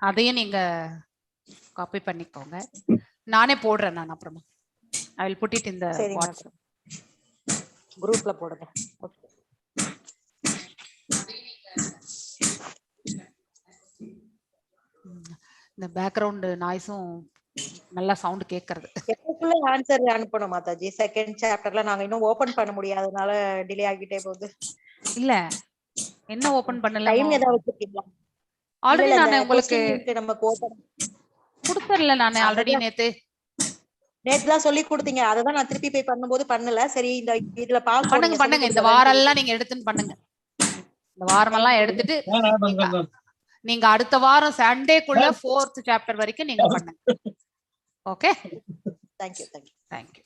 அதையும் நீங்க காப்பி பண்ணிக்கோங்க. நானே போடுறேன். நான் அப்புறமா I will put it in the WhatsApp குரூப்ல போடுங்க. ஓகே. இந்த பேக்ரவுண்ட் நாய்ஸும் நல்லா சவுண்ட் கேக்குறது. எப்பக்குள்ள ஆன்சர் அனுப்பணும் மாதாஜி? செகண்ட் சாப்டர்ல நாங்க இன்னும் ஓபன் பண்ண முடியாதனால டிலே ஆகிட்டே போகுது. இல்ல என்ன ஓபன் பண்ணல? டைம் ஏதாவது வச்சிருக்கீங்களா? ஆல்ரெடி நான் உங்களுக்கு நமக்கு ஓபன் கொடுத்தறல. நான் ஆல்ரெடி நேத்து தான் சொல்லி கொடுத்தீங்க. அததான் நான் திருப்பி போய் பண்ணும்போது பண்ணல. சரி இந்த இதுல பாஸ் பண்ணுங்க. இந்த வாரம் எல்லாம் நீங்க எடுத்துன்னு பண்ணுங்க. இந்த வாரமெல்லாம் எடுத்துட்டு நீங்க அடுத்த வாரம் சண்டேக்குள்ள 4th சாப்டர் வரைக்கும் நீங்க பண்ணுங்க. Okay. Thank you. Thank you.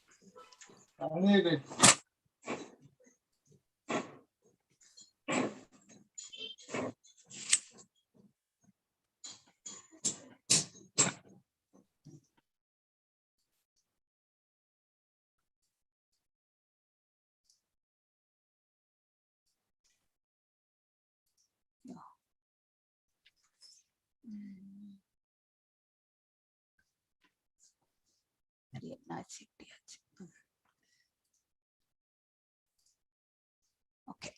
Okay.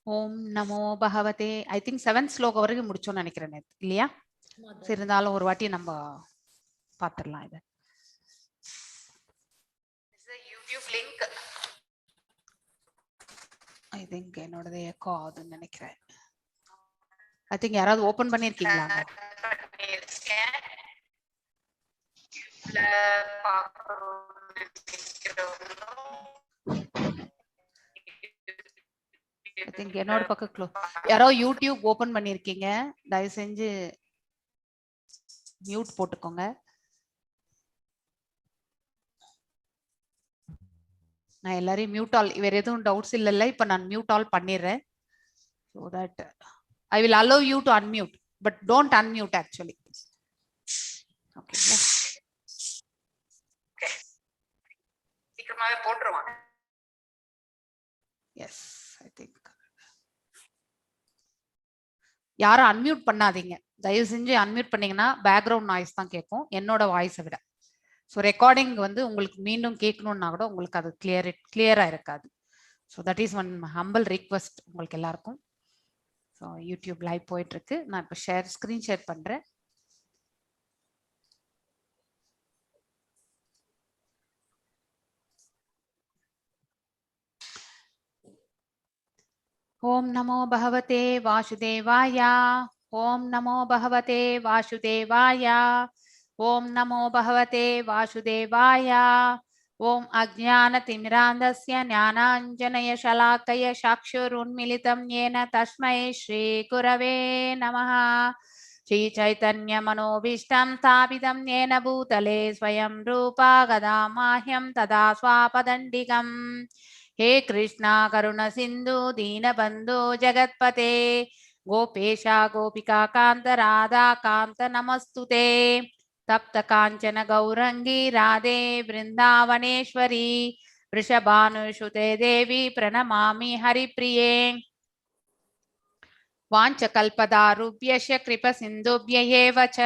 ஓம் நமோ பகவதே. ஐ திங்க் 7th ஸ்லோகம் வரைக்கும் முடிச்சோம்னு நினைக்கிறேன் இல்லையா? சரி, இருந்தாலும் ஒரு வாட்டி நம்ம பார்த்துடலாம். இது யூடியூப் லிங்க் ஐ திங்க் என்னோடது எக்கோ ஆகுதுன்னு நினைக்கிறேன். ஐ திங்க் யாராவது ஓபன் பண்ணிருக்கீங்களா? I think என்னோட பக்கம் யாரோ யூடியூப் ஓபன் பண்ணிருக்கீங்க, தயவு செஞ்சு மியூட் போட்டுக்கோங்க. நான் எல்லாரையும் மியூட் ஆல், வேற எதுவும் டவுட்ஸ் இல்லைல்ல? இப்ப நான் மியூட் ஆல் பண்ணிடுறேன். so that I will allow you to unmute but don't unmute actually. Okay. சீக்கிரமாவே போட்டுருவாங்க. yes I think யாரும் அன்மியூட் பண்ணாதீங்க தயவு செஞ்சு. அன்மியூட் பண்ணீங்கன்னா பேக்ரவுண்ட் நாய்ஸ் தான் கேட்கும், என்னோட வாய்ஸை விட. ஸோ ரெக்கார்டிங் வந்து உங்களுக்கு மீண்டும் கேட்கணும்னா கூட உங்களுக்கு அது கிளியரா இருக்காது. So that is one humble request உங்களுக்கு எல்லாருக்கும். ஸோ யூடியூப் லைவ் போயிட்டு இருக்கு. நான் இப்போ ஸ்கிரீன் ஷேர் பண்றேன். ஓம் நமோ பகவதே வாசுதேவாய. ஓம் நமோ பகவதே வாசுதேவாய. ஓம் நமோ பகவதே வாசுதேவாய. ஓம் அஜ்ஞானதிமிராந்தஸ்ய ஞானாஞ்சனய ஷலாக்கய சாக்ஷுருன்மிலிதம் येन தஸ்மை ஸ்ரீ குரவே நமः. श्री चैतन्य मनोभीष्टं स्थापितं येन भूतले स्वयं रूपा गदा माह्यं तदा स्वापदण्डिकम्. हे कृष्णा करुण सिन्धु दीनबन्धु जगत्पते गोपेशा गोपिका कान्त राधा कान्त नमस्तुते. तप्त कांचन गौरंगी राधे वृंदावनेश्वरी वृषभानुसुते देवी प्रणमामि हरिप्रिये. वाञ्छकल्पदारुभ्यश्च कृपसिन्धुभ्यैव च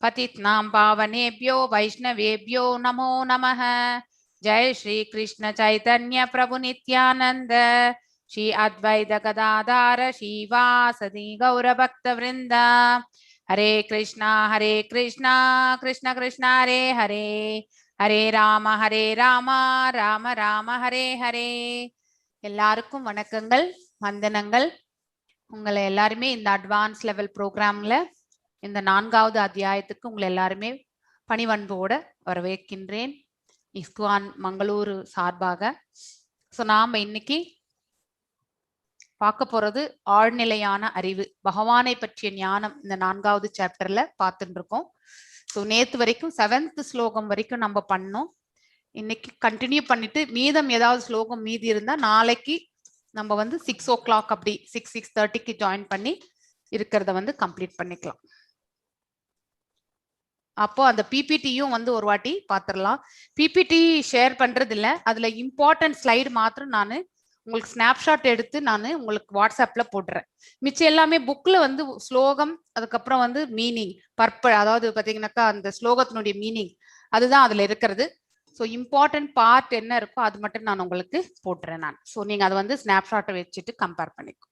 पतितनां पावनेभ्यो वैष्णवेभ्यो नमो नमः. जय श्री कृष्ण चैतन्य प्रभु नित्यानंद श्री अद्वैत गदाधर श्रीवासदि गौरभक्त वृंद. हरे कृष्णा कृष्ण कृष्ण हरे हरे, हरे राम राम राम हरे हरे. எல்லாருக்கும் வணக்கங்கள், வந்தனங்கள். உங்களை எல்லாருமே இந்த அட்வான்ஸ் லெவல் ப்ரோக்ராம்ல இந்த 4வது அத்தியாயத்துக்கு உங்களை எல்லாருமே பணிவன்போட வரவேற்கின்றேன் இஸ்கான் மங்களூரு சார்பாக. ஸோ நாம் இன்னைக்கு பார்க்க போறது ஆழ்நிலையான அறிவு, பகவானை பற்றிய ஞானம். இந்த 4வது சாப்டர்ல பார்த்துட்டு இருக்கோம். ஸோ நேத்து வரைக்கும் 7th ஸ்லோகம் வரைக்கும் நம்ம பண்ணோம். இன்னைக்கு கண்டினியூ பண்ணிட்டு மீதம் ஏதாவது ஸ்லோகம் மீதி இருந்தா நாளைக்கு நம்ம வந்து 6 o'clock அப்படி 6:30க்கு ஜாயின் பண்ணி இருக்கிறத வந்து கம்ப்ளீட் பண்ணிக்கலாம். அப்போ அந்த பிபிடியும் வந்து ஒரு வாட்டி பார்த்துடலாம். பிபிடி ஷேர் பண்றது இல்லை, அதுல இம்பார்ட்டன்ட் ஸ்லைடு மாத்திரம் நான் உங்களுக்கு ஸ்னாப்ஷாட் எடுத்து நான் உங்களுக்கு வாட்ஸ்அப்ல போட்டுறேன். மிச்சம் எல்லாமே புக்ல வந்து ஸ்லோகம், அதுக்கப்புறம் வந்து மீனிங், அதாவது பாத்தீங்கன்னாக்கா அந்த ஸ்லோகத்தினுடைய மீனிங் அதுதான் அதுல இருக்கிறது. ஸோ இம்பார்ட்டன்ட் பார்ட் என்ன இருக்கோ அது மட்டும் நான் உங்களுக்கு போட்டுறேன் நான். ஸோ நீங்க அதை வந்து ஸ்னாப்ஷாட்டை வச்சுட்டு கம்பேர் பண்ணிக்கோ.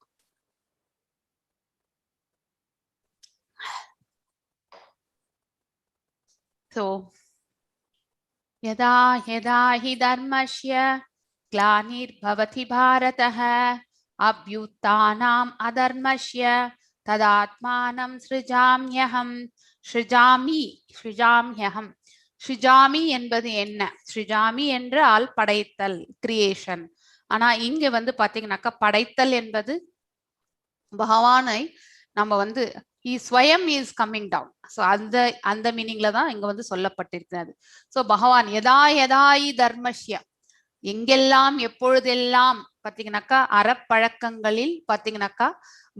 ஸோ यदा यदा हि धर्मस्य ग्लानिर्भवति भारतः अभ्युत्थानम् अधर्मस्य तदात्मानं सृजाम्यहम् सृजाम्यहम्. सृजामि என்பது என்ன? सृजामि என்றால் படைத்தல், கிரியேஷன். ஆனா இங்க வந்து பாத்தீங்கன்னாக்கா படைத்தல் என்பது பகவானை நம்ம வந்து ஸ்வயம் இஸ் கம்மிங் டவுன். ஸோ அந்த மீனிங்ல தான் இங்க வந்து சொல்லப்பட்டிருக்கிறது. ஸோ பகவான் யதாயதாயி தர்மஷ்ய, எங்கெல்லாம் எப்பொழுதெல்லாம் பாத்தீங்கன்னாக்கா அறப்பழக்கங்களில் பாத்தீங்கன்னாக்கா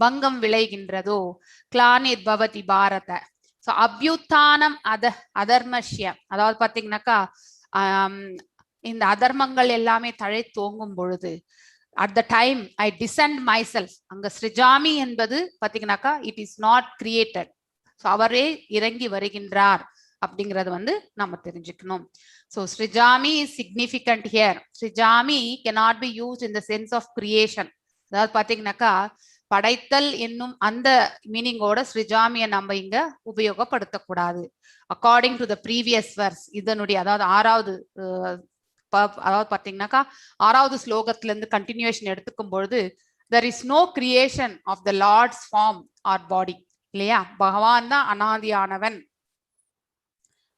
பங்கம் விளைகின்றதோ, கிளானிர் பவதி பாரத. ஸோ அபியுத்தானம் அதர்மஷ்ய, அதாவது பாத்தீங்கன்னாக்கா இந்த அதர்மங்கள் எல்லாமே தழை தோங்கும் பொழுது, at the time I descend myself. அங்க ஸ்ரிஜாமி என்பது பாத்தீங்கன்னாக்கா it is not created. So அவரே இறங்கி வருகின்றார் அப்படிங்கறது வந்து நம்ம தெரிஞ்சுக்கணும். ஸோ ஸ்ரிஜாமி இஸ் சிக்னிஃபிகண்ட் ஹியர். ஸ்ரிஜாமி cannot be used in the sense of creation. அதாவது பாத்தீங்கன்னாக்கா படைத்தல் என்னும் அந்த மீனிங்கோட ஸ்ரிஜாமியை நம்ம இங்க உபயோகப்படுத்தக்கூடாது. According to the previous verse, இதனுடைய அதாவது அதாவது பாத்தீங்கன்னாக்கா 6வது ஸ்லோகத்துல இருந்து கண்டினியூஷன் எடுத்துக்கும் பொழுது there is no creation of the Lord's form or body. இல்லையா? பகவான் தான் அனாதியானவன்,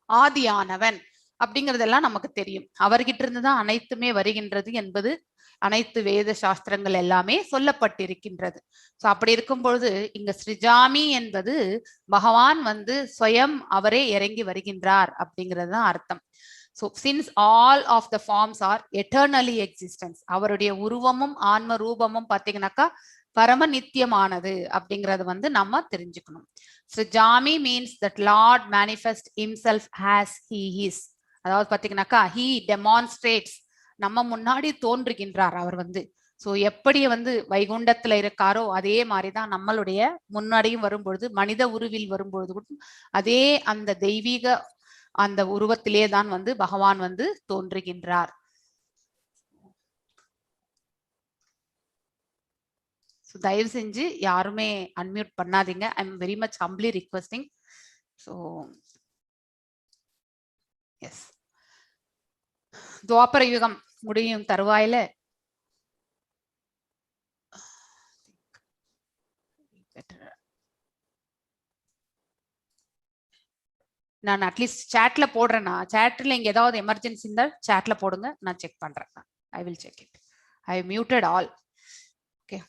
ஆதியானவன் அப்படிங்கறதெல்லாம் நமக்கு தெரியும். அவர்கிட்ட இருந்து தான் அனைத்துமே வருகின்றது என்பது அனைத்து வேத சாஸ்திரங்கள் எல்லாமே சொல்லப்பட்டிருக்கின்றது. ஸோ அப்படி இருக்கும் பொழுது இங்க ஸ்ரிஜாமி என்பது பகவான் வந்து ஸ்வயம் அவரே இறங்கி வருகின்றார் அப்படிங்கிறது தான் அர்த்தம். So since all of the forms are eternally existence, அவருடைய உருவமும் ஆன்ம ரூபமும் பாத்தீங்கன்னாக்கா பரம நித்தியமானது அப்படிங்கறது வந்து நம்ம தெரிஞ்சுக்கணும். Srijami means that Lord manifests himself as he is. அதாவது பாத்தீங்கன்னாக்கா he demonstrates, நம்ம முன்னாடி தோன்றுகின்றார் அவர் வந்து. ஸோ எப்படி வந்து வைகுண்டத்துல இருக்காரோ அதே மாதிரிதான் நம்மளுடைய முன்னாடியும் வரும்பொழுது, மனித உருவில் வரும்பொழுது அதே அந்த தெய்வீக அந்த உருவத்திலே தான் வந்து பகவான் வந்து தோன்றுகின்றார். தயவு செஞ்சு யாருமே அன்மியூட் பண்ணாதீங்க. I am very much humbly requesting. So yes, துவாபர யுகம் முடியும் தருவாயில நான் அட்லீஸ்ட் சேட்ல போடுறேன்னா, சேட்ல இங்க ஏதாவது எமர்ஜென்சி இருந்தால் சேட்ல போடுங்க, நான் செக் பண்றேன். I will check it. I muted all. Okay.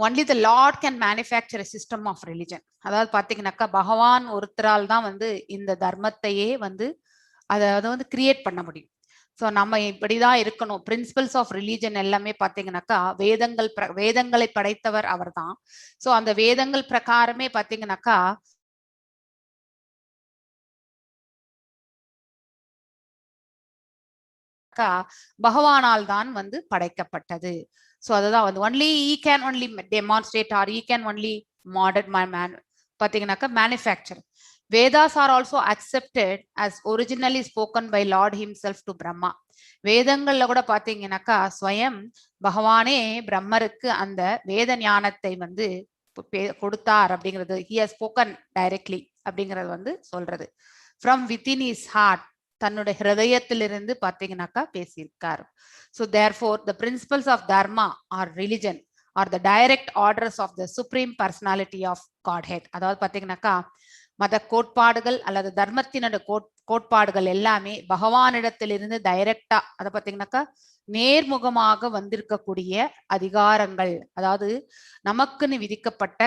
Only the lord can manufacture a system of religion. அதாவது பாத்தீங்கன்னாக்கா பகவான் ஒருத்தரால் தான் வந்து இந்த தர்மத்தையே வந்து அதை வந்து கிரியேட் பண்ண முடியும். ஸோ நம்ம இப்படிதான் இருக்கணும். பிரின்சிபல்ஸ் ஆஃப் ரிலீஜன் எல்லாமே பாத்தீங்கன்னாக்கா வேதங்களை படைத்தவர் அவர் தான். ஸோ அந்த வேதங்கள் பிரகாரமே பாத்தீங்கன்னாக்கா பகவானால் தான் வந்து படைக்கப்பட்டது. ஸோ அதுதான் வந்து only he can only demonstrate or he can only modern பாத்தீங்கன்னாக்கா manufacture. Vedas are also accepted as originally spoken by Lord himself to Brahma. வேதங்கள்ல கூட பாத்தீங்கன்னாக்கா ஸ்வயம் பகவானே பிரம்மருக்கு அந்த வேத ஞானத்தை வந்து கொடுத்தார் அப்படிங்கிறது, he has spoken directly அப்படிங்கிறது வந்து சொல்றது. From within his heart, தன்னுடைய ஹிருதயத்திலிருந்து பாத்தீங்கன்னாக்கா பேசியிருக்கார். So therefore the principles of dharma or religion are the direct orders of the supreme personality of Godhead. அதாவது பாத்தீங்கன்னாக்கா மத கோட்பாடுகள் அல்லது தர்மத்தினோட கோட்பாடுகள் எல்லாமே பகவானிடத்திலிருந்து டைரக்டா, அதை பாத்தீங்கன்னாக்கா நேர்முகமாக வந்திருக்கக்கூடிய அதிகாரங்கள், அதாவது நமக்குன்னு விதிக்கப்பட்ட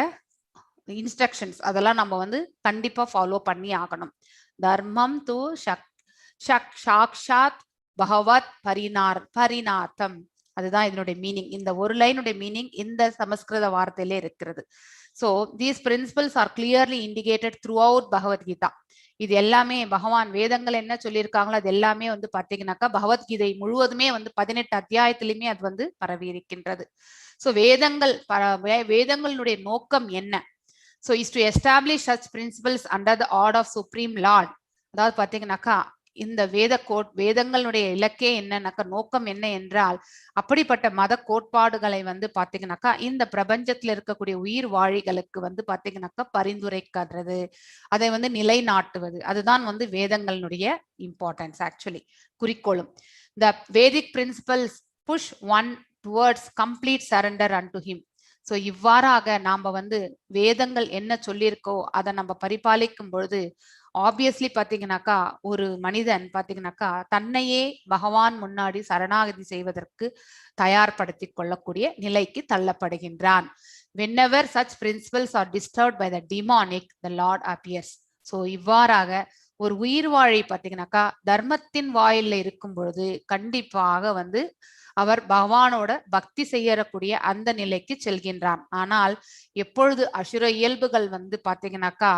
இன்ஸ்ட்ரக்ஷன்ஸ், அதெல்லாம் நம்ம வந்து கண்டிப்பா ஃபாலோ பண்ணி ஆகணும். தர்மம் து சாக்ஷாத் பகவத் பரிநார்த்தம், அதுதான் இதனுடைய மீனிங். இந்த ஒரு லைனுடைய மீனிங் இந்த சமஸ்கிருத வார்த்தையிலே இருக்கிறது. So these principles are clearly indicated throughout Bhagavad Gita. இது எல்லாமே பகவான் வேதங்கள் என்ன சொல்லியிருக்காங்களோ அது எல்லாமே வந்து பாத்தீங்கன்னாக்கா பகவத்கீதை முழுவதுமே வந்து 18 அத்தியாயத்திலுமே அது வந்து பரவி இருக்கின்றது. சோ வேதங்களுடைய நோக்கம் என்ன? So is to establish such principles under the order of supreme lord. அதாவது பாத்தீங்கன்னாக்கா இந்த வேதங்களுடைய இலக்கே என்னன்னாக்கா நோக்கம் என்ன என்றால் அப்படிப்பட்ட மத கோட்பாடுகளை வந்து பாத்தீங்கன்னாக்கா இந்த பிரபஞ்சத்துல இருக்கக்கூடிய உயிர் வாழிகளுக்கு வந்து பாத்தீங்கன்னாக்கா பரிந்துரைக்கிறது, அதை வந்து நிலைநாட்டுவது. அதுதான் வந்து வேதங்களுடைய இம்பார்ட்டன்ஸ் ஆக்சுவலி குறிக்கோளும். The Vedic principles push one towards complete surrender unto him. So இவ்வாறாக நாம வந்து வேதங்கள் என்ன சொல்லியிருக்கோ அதை நம்ம பரிபாலிக்கும் பொழுது ஆப்வியஸ்லி பாத்தீங்கன்னாக்கா ஒரு மனிதன் பாத்தீங்கன்னாக்கா தன்னையே பகவான் முன்னாடி சரணாகதி செய்வதற்கு தயார்படுத்தி கொள்ளக்கூடிய நிலைக்கு தள்ளப்படுகின்றான். whenever such principles are disturbed by the demonic, the Lord appears. So இவ்வாறாக ஒரு உயிர் வாழை பாத்தீங்கன்னாக்கா தர்மத்தின் வாயில இருக்கும் பொழுது கண்டிப்பாக வந்து அவர் பகவானோட பக்தி செய்யக்கூடிய அந்த நிலைக்கு செல்கின்றான். ஆனால் எப்பொழுது அசுர இயல்புகள் வந்து பாத்தீங்கன்னாக்கா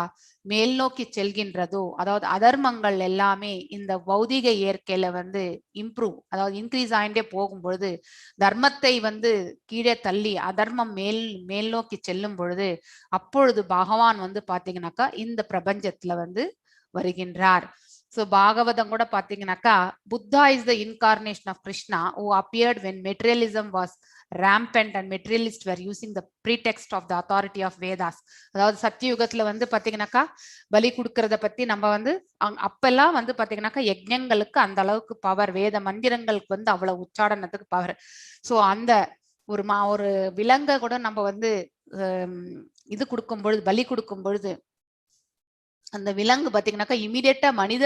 மேல் நோக்கி செல்கின்றதோ, அதாவது அதர்மங்கள் எல்லாமே இந்த பௌதிக இயற்கையில வந்து அதாவது இன்க்ரீஸ் ஆகிட்டே போகும்பொழுது தர்மத்தை வந்து கீழே தள்ளி அதர்மம் மேல் நோக்கி செல்லும் பொழுது அப்பொழுது பகவான் வந்து பாத்தீங்கன்னாக்கா இந்த பிரபஞ்சத்துல வந்து வருகின்றார். So Bhagavatam கூட பாத்தீங்கன்னாக்கா Buddha is the incarnation of Krishna who appeared when materialism was rampant and materialists were using the pretext of the authority of Vedas. அதாவது சத்தியுகத்துல வந்து பாத்தீங்கன்னாக்கா பலி கொடுக்கறத பத்தி நம்ம வந்து அப்பெல்லாம் வந்து பாத்தீங்கன்னாக்கா யஜ்ஞங்களுக்கு அந்த அளவுக்கு பவர், வேத மந்திரங்களுக்கு வந்து அவ்வளவு உச்சாடனத்துக்கு பவர். சோ அந்த ஒரு விலங்கை கூட நம்ம வந்து இது கொடுக்கும் பொழுது பலி கொடுக்கும் பொழுது அந்த விலங்கு பாத்தீங்கன்னாக்கா இமீடியட்டா மனித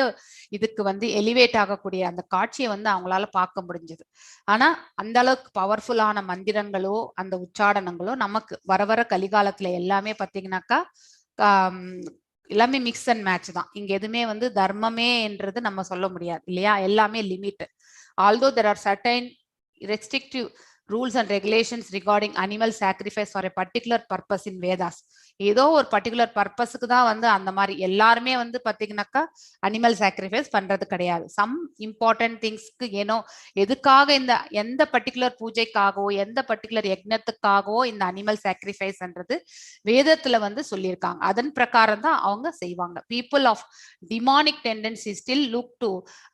இதுக்கு வந்து எலிவேட் ஆகக்கூடிய அந்த காட்சியை வந்து அவங்களால பார்க்க முடிஞ்சது. ஆனா அந்த அளவுக்கு பவர்ஃபுல்லான மந்திரங்களோ அந்த உச்சாடனங்களோ நமக்கு வர கலிகாலத்துல எல்லாமே பாத்தீங்கன்னாக்கா எல்லாமே மிக்ஸ் அண்ட் மேட்ச் தான். இங்க எதுவுமே வந்து தர்மமே என்றது நம்ம சொல்ல முடியாது இல்லையா, எல்லாமே limit. Although there are certain restrictive rules and regulations regarding animal sacrifice for a particular purpose in Vedas. ஏதோ ஒரு பர்டிகுலர் பர்பஸுக்கு தான் வந்து அந்த மாதிரி எல்லாருமே வந்து பாத்தீங்கன்னாக்கா அனிமல் சாக்ரிஃபைஸ் பண்றது கிடையாது. சம் இம்பார்ட்டன்ட் திங்ஸ்க்கு ஏனோ எதுக்காக இந்த எந்த பர்டிகுலர் பூஜைக்காகவோ எந்த பர்டிகுலர் யக்னத்துக்காகவோ இந்த அனிமல் சாக்ரிஃபைஸ்ன்றது வேதத்துல வந்து சொல்லியிருக்காங்க. அதன் பிரகாரம் தான் அவங்க செய்வாங்க. People of demonic tendency still look to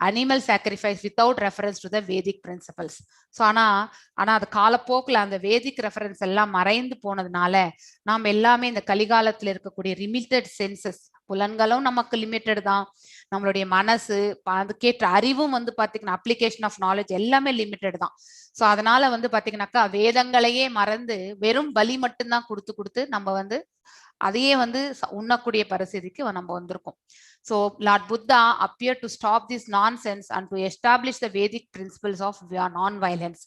animal sacrifice without reference to the Vedic principles. So ஆனா அது காலப்போக்கில் அந்த வேதிக் ரெஃபரன்ஸ் எல்லாம் மறைந்து போனதுனால நாம் எல்லாமே இந்த கலிகாலத்துல இருக்கக்கூடிய லிமிட்டட் சென்சஸ், புலன்களும் நமக்கு லிமிட்டட் தான், நம்மளுடைய மனசு அதுக்கேற்ற அறிவும் வந்து பாத்தீங்கன்னா அப்ளிகேஷன் ஆஃப் நாலேஜ் எல்லாமே லிமிட்டட் தான். ஸோ அதனால வந்து பாத்தீங்கன்னாக்கா வேதங்களையே மறந்து வெறும் பலி மட்டும்தான் கொடுத்து நம்ம வந்து அதையே வந்து உண்ணக்கூடிய பரிசதிக்கு நம்ம வந்திருக்கோம். So Lord Buddha appeared to stop this nonsense and to establish the Vedic principles of non-violence.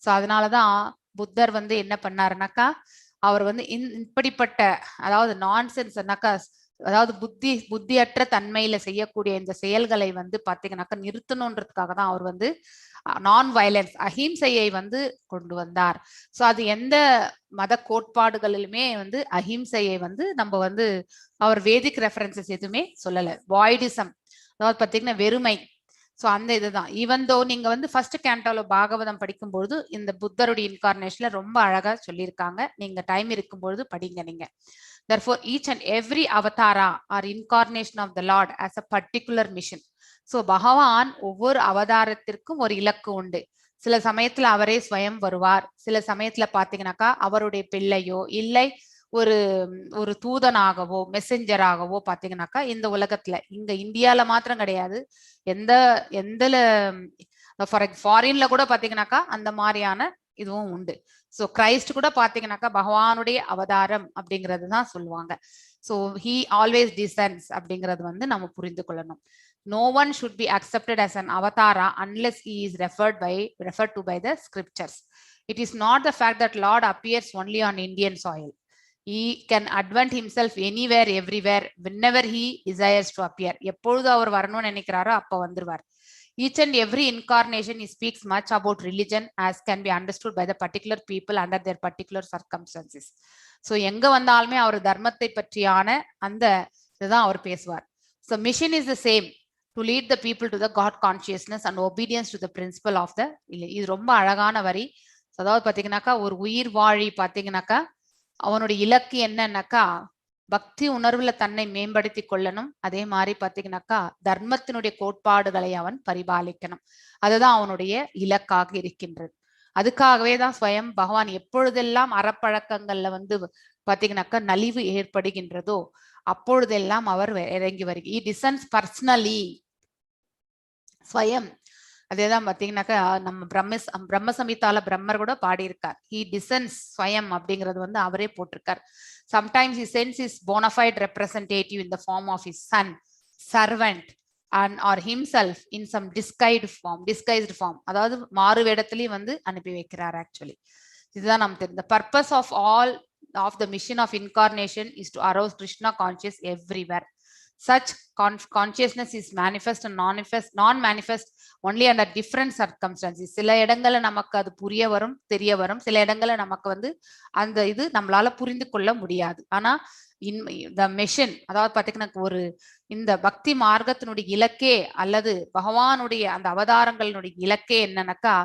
So அதனாலதான் புத்தர் வந்து என்ன பண்ணாருனாக்கா அவர் வந்து இப்படிப்பட்ட அதாவது நான்சென்ஸ்னாக்கா அதாவது புத்தியற்ற தன்மையில செய்யக்கூடிய இந்த செயல்களை வந்து பாத்தீங்கன்னாக்கா நிறுத்தணுன்றதுக்காக தான் அவர் வந்து நான் வயலன்ஸ் அஹிம்சையை வந்து கொண்டு வந்தார். ஸோ அது எந்த மத கோட்பாடுகளிலுமே வந்து அஹிம்சையை வந்து நம்ம வந்து அவர் வேதிக் ரெஃபரன்சஸ் எதுவுமே சொல்லலை. வாய்டிசம் அதாவது பாத்தீங்கன்னா வெறுமை. ஸோ அந்த இதுதான். ஈவன் தோ நீங்க வந்து ஃபர்ஸ்ட் கேண்டால பாகவதம் படிக்கும்பொழுது இந்த புத்தருடைய இன்கார்னேஷன்ல ரொம்ப அழகா சொல்லியிருக்காங்க. நீங்க டைம் இருக்கும்பொழுது படிங்க நீங்க. Therefore each and every avatara or incarnation of the Lord as a particular mission. So பகவான் ஒவ்வொரு அவதாரத்திற்கும் ஒரு இலக்கு உண்டு. சில சமயத்துல அவரே ஸ்வயம் வருவார், சில சமயத்துல பாத்தீங்கன்னாக்கா அவருடைய பிள்ளையோ இல்லை ஒரு தூதனாகவோ மெசஞ்சராகவோ பாத்தீங்கன்னாக்கா இந்த உலகத்துல இங்க இந்தியால மாத்திரம் கிடையாது, எந்த ஃபாரின்ல கூட பாத்தீங்கன்னாக்கா அந்த மாதிரியான இதுவும் உண்டு. ஸோ கிரைஸ்ட் கூட பாத்தீங்கன்னாக்கா பகவானுடைய அவதாரம் அப்படிங்கிறது தான் சொல்லுவாங்க. ஸோ ஹி ஆல்வேஸ் டிசென்ட்ஸ் அப்படிங்கிறது வந்து நம்ம புரிந்து கொள்ளணும். No one should be accepted as an avatara unless he is referred to by the scriptures. It is not the fact that Lord appears only on Indian soil. He can advent himself anywhere, everywhere, whenever he desires to appear. எப்பொழுது அவர் வரணும்னு நினைக்கிறாரோ அப்ப வந்துருவார். Each and every incarnation he speaks much about religion as can be understood by the particular people under their particular circumstances. So எங்க வந்தாலுமே அவர் தர்மத்தை பற்றியான அந்த இதுதான் அவர் பேசுவார். So mission is the same, to lead the people to the God consciousness and obedience to the principle of the இது ரொம்ப அழகான வரி. அதாவது பாத்தீங்கன்னாக்கா ஒரு உயிர் வாழி பாத்தீங்கன்னாக்கா அவனுடைய இலக்கு என்னன்னாக்கா பக்தி உணர்வுல தன்னை மேம்படுத்தி கொள்ளணும். அதே மாதிரி பாத்தீங்கன்னாக்கா தர்மத்தினுடைய கோட்பாடுகளை அவன் பரிபாலிக்கணும். அதுதான் அவனுடைய இலக்காக இருக்கின்றது. அதுக்காகவே தான் ஸ்வயம் பகவான் எப்பொழுதெல்லாம் அறப்பழக்கங்கள்ல வந்து பாத்தீங்கன்னாக்கா நலிவு ஏற்படுகின்றதோ அப்பொழுதெல்லாம் அவர் இறங்கி வருகிறார். He descends personally. ஸ்வயம் அதேதான் பாத்தீங்கன்னாக்கா நம்ம பிரம்ம சமிதால பிரம்மர் கூட பாடியிருக்கார். He descends ஸ்வயம் அப்படிங்கிறது வந்து அவரே போட்டிருக்கார். Sometimes he sends his bona fide representative in the form of his son, servant, and or himself in some disguised form. அதாவது மாறு வேடத்திலேயே வந்து அனுப்பி வைக்கிறார். ஆக்சுவலி இதுதான் நம்ம தெரியும். The purpose of all of the mission of incarnation is to arouse Krishna conscious everywhere. Such consciousness is manifest and non-manifest only under different circumstances. சில இடங்கள்ல நமக்கு அது புரிய வரும், தெரிய வரும். சில இடங்கள்ல நமக்கு வந்து அந்த இது நம்மளால புரிந்து கொள்ள முடியாது. ஆனா the mission, அதாவது பாத்தீங்கன்னா ஒரு இந்த பக்தி மார்க்கத்தினுடைய இலக்கே அல்லது பகவானுடைய அந்த அவதாரங்களினுடைய இலக்கே என்னன்னாக்கா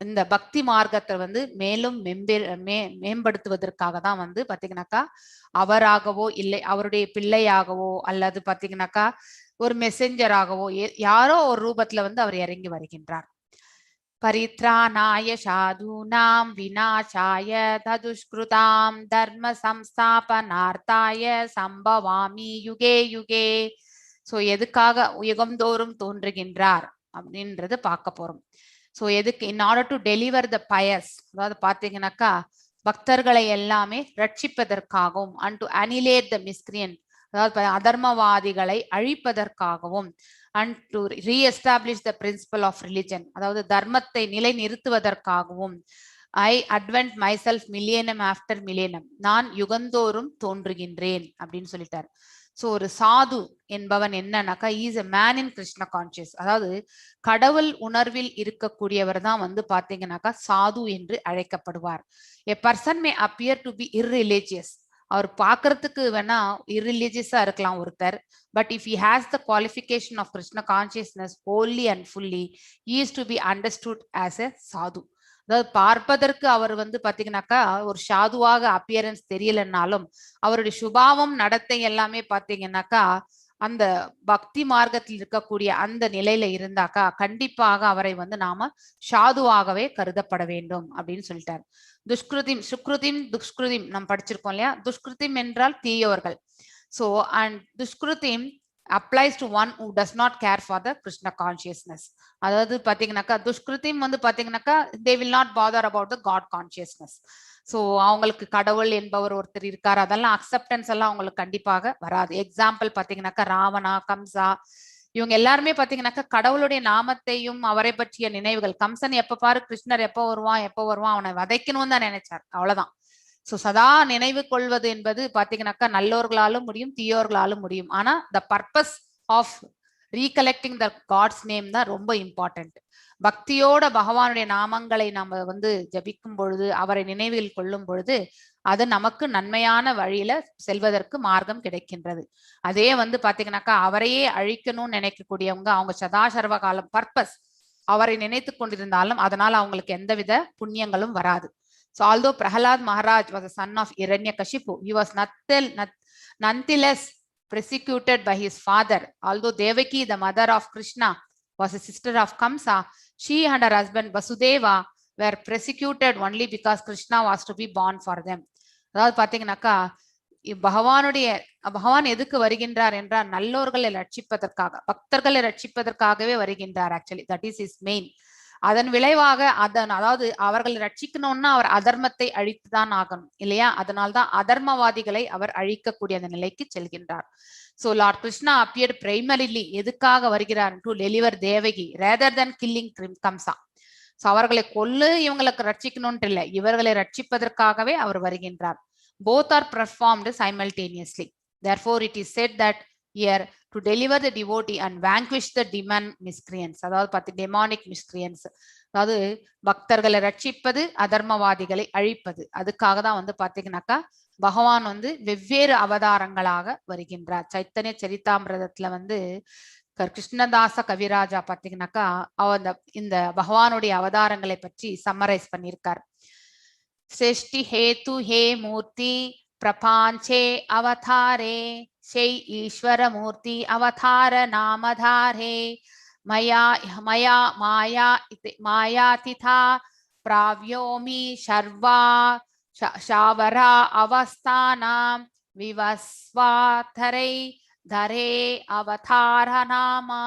இந்த பக்தி மார்க்கத்தை வந்து மேலும் மேம்படுத்துவதற்காக தான் வந்து பாத்தீங்கன்னாக்கா அவராகவோ இல்லை அவருடைய பிள்ளையாகவோ அல்லது பாத்தீங்கன்னாக்கா ஒரு மெசஞ்சராகவோ யாரோ ஒரு ரூபத்துல வந்து அவர் இறங்கி வருகின்றார். பரித்ராணாய சாதுனாம் விநாசாய ததுஷ்கிருதாம் தர்ம சம்ஸ்தாபனார்த்தாய சம்பவாமி யுகே யுகே. சோ எதுக்காக யுகம்தோறும் தோன்றுகின்றார் அப்படின்றது பார்க்க போறோம். ஸோ எதுக்கு in order to deliver the pious, அதாவது பார்த்தீங்கன்னாக்கா பக்தர்களை எல்லாமே ரட்சிப்பதற்காகவும் அண்ட் டு அனிலேட் த மிஸ்கிரியன்ட், அதாவது அதர்மவாதிகளை அழிப்பதற்காகவும் and to reestablish the principle of religion, அதாவது தர்மத்தை நிலை நிறுத்துவதற்காகவும் I advent myself millennium after millennium, நான் யுகந்தோறும் தோன்றுகின்றேன் அப்படின்னு சொல்லிட்டார். ஸோ ஒரு சாது என்பவன் என்னன்னாக்கா is a man in Krishna conscious, அதாவது கடவுள் உணர்வில் இருக்கக்கூடியவர் தான் வந்து பாத்தீங்கன்னாக்கா சாது என்று அழைக்கப்படுவார். A person may appear to be irreligious, அவர் பார்க்கறதுக்கு வேணா இர்ரிலிஜியஸா இருக்கலாம் ஒருத்தர், but if he has the qualification of Krishna consciousness wholly and fully he is to be understood as a sadhu. அதாவது பார்ப்பதற்கு அவர் வந்து பாத்தீங்கன்னாக்கா ஒரு சாதுவாக அப்பியரன்ஸ் தெரியலன்னாலும் அவருடைய சுபாவம் நடத்தை எல்லாமே பாத்தீங்கன்னாக்கா அந்த பக்தி மார்க்கத்தில் இருக்கக்கூடிய அந்த நிலையில இருந்தாக்கா கண்டிப்பாக அவரை வந்து நாம சாதுவாகவே கருதப்பட வேண்டும் அப்படின்னு சொல்லிட்டார். சுக்ருதிம் துஷ்கிருதிம் நம்ம படிச்சிருக்கோம் இல்லையா. துஷ்கிருதிம் என்றால் தீயவர்கள். சோ அண்ட் துஷ்கிருதிம் applies to one who does not care for the Krishna consciousness. அதாவது பாத்தீங்கன்னாக்கா துஷ்கிருதிம் வந்து பாத்தீங்கன்னாக்கா they will not bother about the God consciousness. So அவங்களுக்கு கடவுள் என்பவர் ஒருத்தர் இருக்காரு, அதெல்லாம் அக்செப்டன்ஸ் எல்லாம் அவங்களுக்கு கண்டிப்பாக வராது. எக்ஸாம்பிள் பாத்தீங்கன்னாக்கா ராவணா, கம்சா, இவங்க எல்லாருமே பாத்தீங்கன்னாக்கா கடவுளுடைய நாமத்தையும் அவரை பற்றிய நினைவுகள். கம்சன் எப்ப பாரு கிருஷ்ணர் எப்போ வருவான் அவனை வதைக்கணும்னு தான் நினைச்சார், அவ்வளவுதான். சோ சதா நினைவு கொள்வது என்பது பாத்தீங்கன்னாக்கா நல்லோர்களாலும் முடியும், தீயோர்களாலும் முடியும். ஆனா the purpose of recollecting the God's name தான் ரொம்ப இம்பார்ட்டன்ட். பக்தியோட பகவானுடைய நாமங்களை நம்ம வந்து ஜபிக்கும் பொழுது, அவரை நினைவில் கொள்ளும் பொழுது அது நமக்கு நன்மையான வழியில செல்வதற்கு மார்க்கம் கிடைக்கின்றது. அதே வந்து பாத்தீங்கன்னாக்கா அவரையே அழிக்கணும்னு நினைக்கக்கூடியவங்க அவங்க சதா சர்வ காலம் பர்பஸ் அவரை நினைத்து கொண்டிருந்தாலும் அதனால அவங்களுக்கு எந்தவித புண்ணியங்களும் வராது. So although Prahalad Maharaj was a son of Hiranyakashipu, he was nonetheless persecuted by his father. Although Devaki, the mother of Krishna, was a sister of Kamsa, she and her husband Vasudeva were persecuted only because Krishna was to be born for them. அதாவது பாத்தீங்கன்னாக்கா பகவான் எதுக்கு வருகின்றார் என்றால் நல்லோர்களை ரட்சிப்பதற்காக, பக்தர்களை ரட்சிப்பதற்காகவே வருகின்றார். Actually that is is main. அதன் விளைவாக அதாவது அவர்களை ரட்சிக்கணும்னா அவர் அதர்மத்தை அழித்துதான் ஆகணும் இல்லையா. அதனால்தான் அதர்மவாதிகளை அவர் அழிக்கக்கூடிய அந்த நிலைக்கு செல்கின்றார். So Lord Krishna appeared primarily, எதுக்காக வருகிறார்? to deliver Devaki rather than killing Kamsa. So அவர்களை கொல்லு இவங்களுக்கு ரட்சிக்கணும்னு இல்லை, இவர்களை ரட்சிப்பதற்காகவே அவர் வருகின்றார். Both are performed simultaneously. Therefore it is said that here to deliver the devotee and vanquish the demon miscreants, அதாவது demonic miscreants, அதாவது பக்தர்களை ரட்சிப்பது, அதர்மவாதிகளை அழிப்பது. அதுக்காக தான் வந்து பாத்தீங்கன்னாக்கா பகவான் வந்து வெவ்வேறு அவதாரங்களாக வருகின்றார். சைத்தன்ய சரிதாமிரதத்துல வந்து கிருஷ்ணதாச கவிராஜா பாத்தீங்கன்னாக்கா இந்த பகவானுடைய அவதாரங்களை பற்றி சம்மரைஸ் பண்ணியிருக்கார். सृष्टि हेतु हे मूर्ति प्रपांचे अवतारे शै ईश्वर मूर्ति अवतार नामधारे मया मया माया मायातिथा प्राव्योमि शर्वा शावरा अवस्थानां विवस्वाथरै धरे अवतार नामा.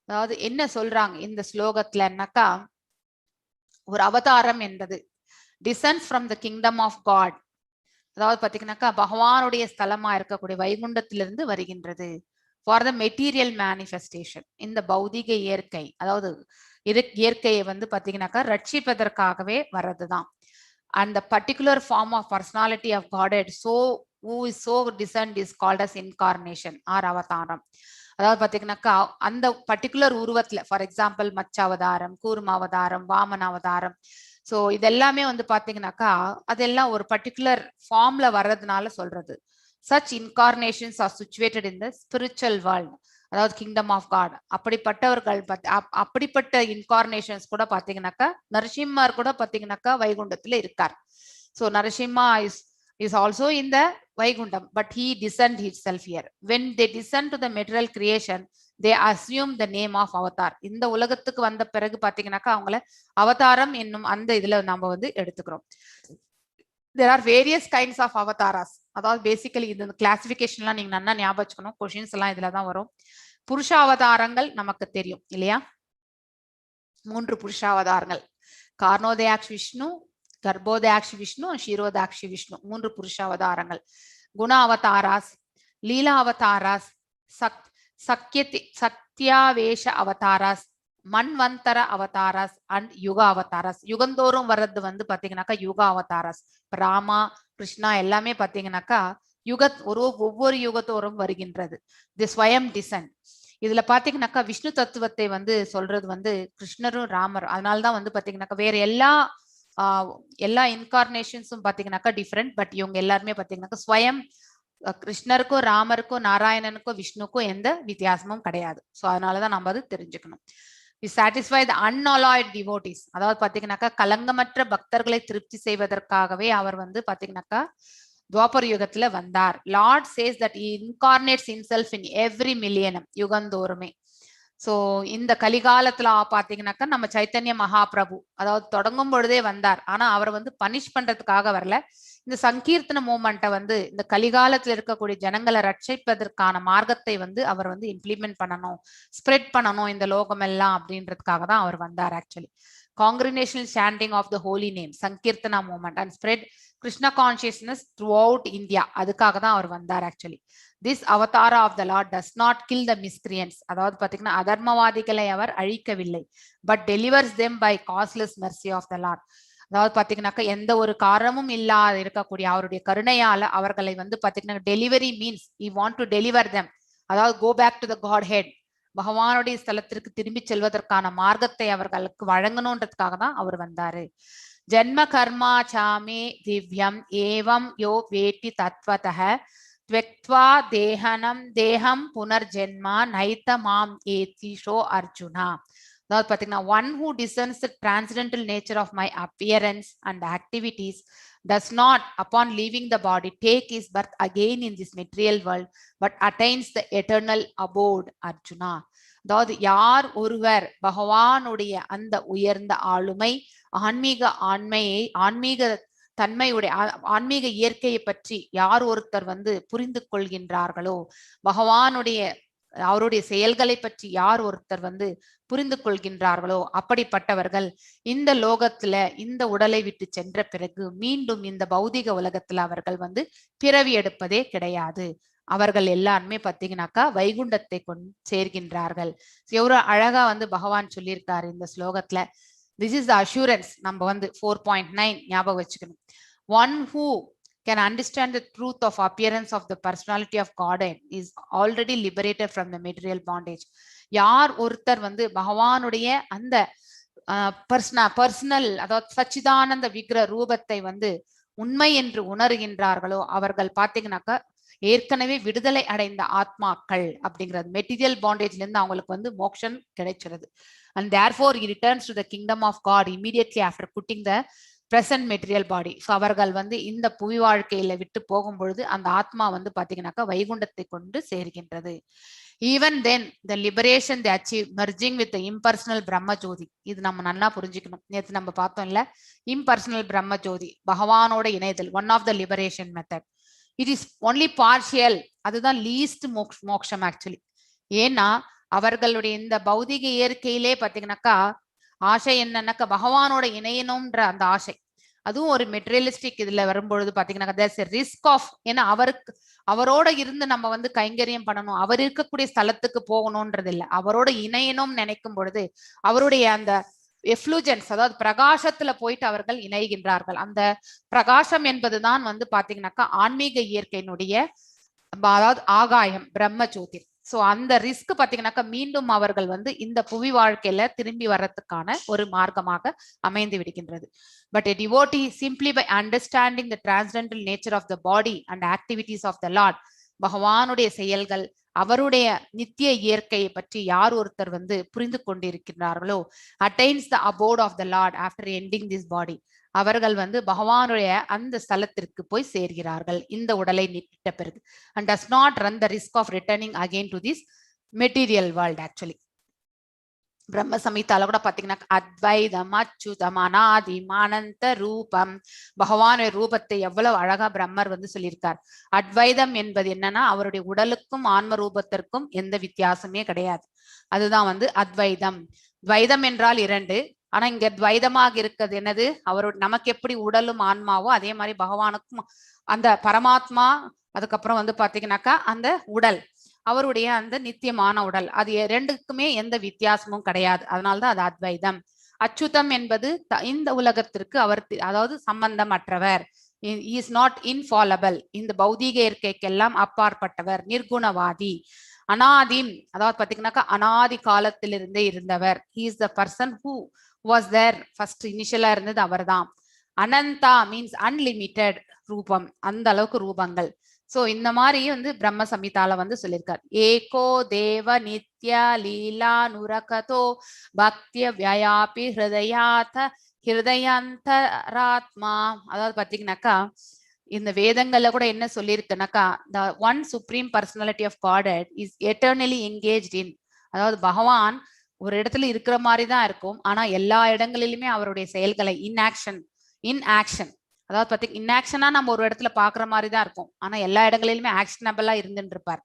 அதாவது என்ன சொல்றாங்க இந்த ஸ்லோகத்துலன்னாக்கா, ஒரு அவதாரம் என்பது descends from the kingdom of God. அதாவது பாத்தீங்கன்னாக்கா பகவானுடைய ஸ்தலமா இருக்கக்கூடிய வைகுண்டத்திலிருந்து வருகின்றது. ஃபார் த மெட்டீரியல் மேனிஃபெஸ்டேஷன், இந்த பௌதிக இயற்கை, அதாவது இயற்கையை வந்து பாத்தீங்கன்னாக்கா ரட்சிப்பதற்காகவே வர்றதுதான். அந்த particular form of personality of God who is so descend is called as incarnation or அவதாரம். அதாவது பாத்தீங்கன்னாக்கா அந்த பர்டிகுலர் உருவத்துல, ஃபார் எக்ஸாம்பிள் மச்ச அவதாரம், கூர்ம அவதாரம், வாமன அவதாரம், சோ இதெல்லாமே வந்து பாத்தீங்கன்னாக்கா அதெல்லாம் ஒரு பர்டிகுலர் ஃபார்ம்ல வர்றதுனால சொல்றது. such incarnations are situated in the spiritual world, அதாவது கிங்டம் ஆஃப் காட். அப்படிப்பட்டவர்கள் அப்படிப்பட்ட இன்கார்னேஷன்ஸ் கூட பாத்தீங்கன்னாக்கா நரசிம்மர் கூட பாத்தீங்கன்னாக்கா வைகுண்டத்துல இருக்கார். so Narasimha is also in the Vaikundam, but he descend himself here. When they descend to the material creation, they assume the name of avatar. இந்த உலகத்துக்கு வந்த பிறகு பாத்தீங்கன்னாக்கா அவங்கள அவதாரம் என்னும் அந்த இதுல நம்ம வந்து எடுத்துக்கிறோம். there are various kinds of avatars. அதாவது பேசிக்கலி இந்த கிளாசிபிகேஷன்லாம் நீங்க நல்லா ஞாபகம் வச்சுக்கணும். கொஸ்டின்ஸ் எல்லாம் இதுல தான் வரும். புருஷ அவதாரங்கள் நமக்கு தெரியும் இல்லையா? 3 புருஷ அவதாரங்கள், கார்ணோதயாக்ஷ விஷ்ணு, கர்ப்போதயாக்ஷி விஷ்ணு, ஷீரோதாக்ஷி விஷ்ணு, 3 புருஷ அவதாரங்கள். குண அவதாராஸ், லீலா அவதாராஸ், சக்தியாவேஷ அவதாராஸ், மன்வந்தர அவதாராஸ் அண்ட் யுக அவதாராஸ். யுகந்தோறும் வர்றது வந்து பாத்தீங்கன்னாக்கா யுக அவதாராஸ். ராமா, கிருஷ்ணா எல்லாமே பாத்தீங்கன்னாக்கா ஒவ்வொரு யுகத்தோறும் வருகின்றது. தி ஸ்வயம் டிசன். இதுல பாத்தீங்கன்னாக்கா விஷ்ணு தத்துவத்தை வந்து சொல்றது வந்து கிருஷ்ணரும் ராமர். அதனாலதான் வந்து பாத்தீங்கன்னாக்கா வேற எல்லா இன்கார்னேஷன்ஸும் பாத்தீங்கன்னாக்கா டிஃப்ரெண்ட். பட் இவங்க எல்லாருமே பாத்தீங்கன்னாக்கா ஸ்வயம் கிருஷ்ணருக்கும் ராமருக்கும் நாராயணனுக்கும் விஷ்ணுக்கும் எந்த வித்தியாசமும் கிடையாது. சோ அதனாலதான் நம்ம அது தெரிஞ்சுக்கணும். we satisfy the unalloyed devotees, அதாவது பாத்தீங்கன்னாக்கா கலங்கமற்ற பக்தர்களை திருப்தி செய்வதற்காகவே அவர் வந்து பாத்தீங்கன்னாக்கா துவாபர யுகத்துல வந்தார். Lord says that he incarnates himself in every millennium, யுகந்தோறுமே. சோ இந்த கலிகாலத்துல பாத்தீங்கன்னாக்கா நம்ம சைத்தன்ய மகாபிரபு அதாவது தொடங்கும் பொழுதே வந்தார். ஆனா அவர் வந்து பனிஷ் பண்றதுக்காக வரல. இந்த சங்கீர்த்தன மூமெண்ட்டை வந்து இந்த கலிகாலத்துல இருக்கக்கூடிய ஜனங்களை ரட்சிப்பதற்கான மார்க்கத்தை வந்து அவர் வந்து இம்ப்ளிமெண்ட் பண்ணணும், ஸ்ப்ரெட் பண்ணணும் இந்த லோகம் எல்லாம் அப்படின்றதுக்காக தான் அவர் வந்தார். Actually congregational chanting of the holy name, sankirtana movement, and spread Krishna consciousness throughout India. அதுக்காக தான் அவர் வந்தார். Actually this avatar of the Lord does not kill the miscreants, அதாவது பாத்தீங்கன்னா அதர்மவாதிகளை அவர் அழிக்கவில்லை, but delivers them by causeless mercy of the Lord. அதாவது பாத்தீங்கன்னாக்கா எந்த ஒரு காரணமும் இல்லாத இருக்கக்கூடிய அவருடைய கருணையால அவர்களை வந்து பாத்தீங்கன்னா delivery means he want to deliver them, அதாவது go back to the Godhead, பகவானுடைய ஸ்தலத்திற்கு திரும்பி செல்வதற்கான மார்க்கத்தை அவர்களுக்கு வழங்கணும்ன்றதுக்காக தான் அவர் வந்தாரு. ஜென்ம கர்மா சாமே திவ்யம் ஏவம் யோ வேட்டி தத்வதஹ த்வக்த்வா தேகம் புனர்ஜென்மா நைத மாம் ஏதிஷோ அர்ஜுனா. அதாவது பாத்தீங்கன்னா one who discerns the transcendental nature of my appearance and activities does not upon leaving the body take his birth again in this material world but attains the eternal abode, Arjuna. அதாவது யார் ஒருவர் பகவானுடைய அந்த உயர்ந்த ஆளுமை, ஆன்மீக தன்மையுடைய ஆன்மீக இயற்கையை பற்றி யார் ஒருத்தர் வந்து புரிந்து கொள்கின்றார்களோ, அவருடைய செயல்களை பற்றி யார் ஒருத்தர் வந்து புரிந்து கொள்கின்றார்களோ அப்படிப்பட்டவர்கள் இந்த லோகத்துல இந்த உடலை விட்டு சென்ற பிறகு மீண்டும் இந்த பௌதிக உலகத்துல அவர்கள் வந்து பிறவி எடுப்பதே கிடையாது. அவர்கள் எல்லாருமே பாத்தீங்கன்னாக்கா வைகுண்டத்தை கொண்டு சேர்கின்றார்கள். எவ்வளவு அழகா வந்து பகவான் சொல்லியிருக்காரு இந்த ஸ்லோகத்துல. This is the assurance. நம்ம வந்து 4.9 ஞாபகம் வச்சுக்கணும். One who can understand the truth of appearance of the personality of God is already liberated from the material bondage. யார் ஒருத்தர் வந்து பகவானுடைய அந்த பர்சனல் அதாவது சச்சிதானந்த விக்கிர ரூபத்தை வந்து உண்மை என்று உணர்கின்றார்களோ அவர்கள் பாத்தீங்கன்னாக்கா ஏற்கனவே விடுதலை அடைந்த ஆத்மாக்கள் அப்படிங்கிறது மெட்டீரியல் பாண்டேஜ்ல இருந்து அவங்களுக்கு வந்து மோக்ஷன் கிடைச்சிருது. And therefore he returns to the kingdom of God immediately after putting the present material body. So அவர்கள் வந்து இந்த புவி வாழ்க்கையில விட்டு போகும் பொழுது அந்த ஆத்மா வந்து பாத்தீங்கன்னாக்கா வைகுண்டத்தை கொண்டு சேர்கின்றது. Even then the liberation they achieve merging with the impersonal Brahma Jyoti. இது நம்ம நல்லா புரிஞ்சுக்கணும். நேத்து நம்ம பார்த்தோம் இல்ல, impersonal Brahma Jyoti பகவானோட இணைதல், one of the liberation method. It is only partial. அதுதான் least மோக்ஷம் ஆக்சுவலி. ஏன்னா அவர்களுடைய இந்த பௌதிக இயற்கையிலே பாத்தீங்கன்னாக்கா ஆசை என்னன்னாக்கா பகவானோட இணையணும்ன்ற அந்த ஆசை, அதுவும் ஒரு மெட்டீரியலிஸ்டிக் இதுல வரும்பொழுது பாத்தீங்கன்னாக்கா there's a risk of, ஏன்னா அவரோட இருந்து நம்ம வந்து கைங்கரியம் பண்ணணும், அவர் இருக்கக்கூடிய ஸ்தலத்துக்கு போகணும்ன்றது இல்லை, அவரோட இணையணும்னு நினைக்கும் பொழுது அவருடைய அந்த எஃப்ளூஜன்ஸ் அதாவது பிரகாசத்துல போயிட்டு அவர்கள் இணைகின்றார்கள். அந்த பிரகாசம் என்பதுதான் வந்து பாத்தீங்கன்னாக்கா ஆன்மீக இயற்கையினுடைய அதாவது ஆகாயம் பிரம்ம ஜோதி. சோ அந்த ரிஸ்க் பாத்தீங்கன்னாக்கா மீண்டும் அவர்கள் வந்து இந்த புவி வாழ்க்கையில திரும்பி வர்றதுக்கான ஒரு மார்க்கமாக அமைந்து விடுகின்றது. But a devotee simply by understanding the transcendental nature of the body and activities of the Lord, பகவானுடைய செயல்கள் அவருடைய நித்திய இயற்கையை பற்றி யார் ஒருத்தர் வந்து புரிந்து கொண்டிருக்கிறார்களோ attains the abode of the Lord after ending this body, அவர்கள் வந்து பகவானுடைய அந்த ஸ்தலத்திற்கு போய் சேர்கிறார்கள் இந்த உடலை நீட்ட பிறகு, and does not run the risk of returning again to this material world. Actually பிரம்ம சமீதால கூட பாத்தீங்கன்னா அத்வைதம் அச்சுதம் அநாதிம் அனந்த ரூபம், பகவானுடைய ரூபத்தை எவ்வளவு அழகா பிரம்மர் வந்து சொல்லியிருக்கார். அத்வைதம் என்பது என்னன்னா அவருடைய உடலுக்கும் ஆன்ம ரூபத்திற்கும் எந்த வித்தியாசமே கிடையாது, அதுதான் வந்து அத்வைதம். துவைதம் என்றால் இரண்டு, ஆனா இங்க துவைதமாக இருக்கிறது என்னது, அவருடைய நமக்கு எப்படி உடலும் ஆன்மாவோ அதே மாதிரி பகவானுக்கும் அந்த பரமாத்மா, அதுக்கப்புறம் வந்து பாத்தீங்கன்னாக்கா அந்த உடல் அவருடைய அந்த நித்தியமான உடல், அது ரெண்டுக்குமே எந்த வித்தியாசமும் கிடையாது, அதனால்தான் அது அத்வைதம். அச்சுதம் என்பது இந்த உலகத்திற்கு அவர் அதாவது சம்பந்தம் அற்றவர், இஸ் நாட் இன்ஃபாலபிள், இந்த பௌதீக இயற்கைக்கெல்லாம் அப்பாற்பட்டவர், நிர்குணவாதி. அனாதிம் அதாவது பாத்தீங்கன்னாக்கா அனாதி காலத்திலிருந்தே இருந்தவர், he is the person who was there first, இனிஷியலா இருந்தது அவர்தான். அனந்தா மீன்ஸ் அன்லிமிட்டெட் ரூபம், அந்த அளவுக்கு ரூபங்கள். சோ இந்த மாதிரி வந்து பிரம்ம சம்ஹிதால வந்து சொல்லியிருக்கார். ஏகோ தேவ நித்ய லீலா நுரகதோ பக்திய வியாபி ஹிருதயாந்தராத்மா, அதாவது பாத்தீங்கன்னாக்கா இந்த வேதங்கள்ல கூட என்ன சொல்லியிருக்குனாக்கா the one supreme personality of Godhead is eternally engaged in, அதாவது பகவான் ஒரு இடத்துல இருக்கிற மாதிரி தான் இருக்கும், ஆனா எல்லா இடங்களிலுமே அவருடைய செயல்களை இன் ஆக்ஷன் அதாவது பாத்தீங்கன்னா இன்ஆக்ஷனா நம்ம ஒரு இடத்துல பாக்குற மாதிரி தான் இருக்கும், ஆனா எல்லா இடங்களிலுமே ஆக்ஷனபிளா இருந்துட்டு இருப்பார்.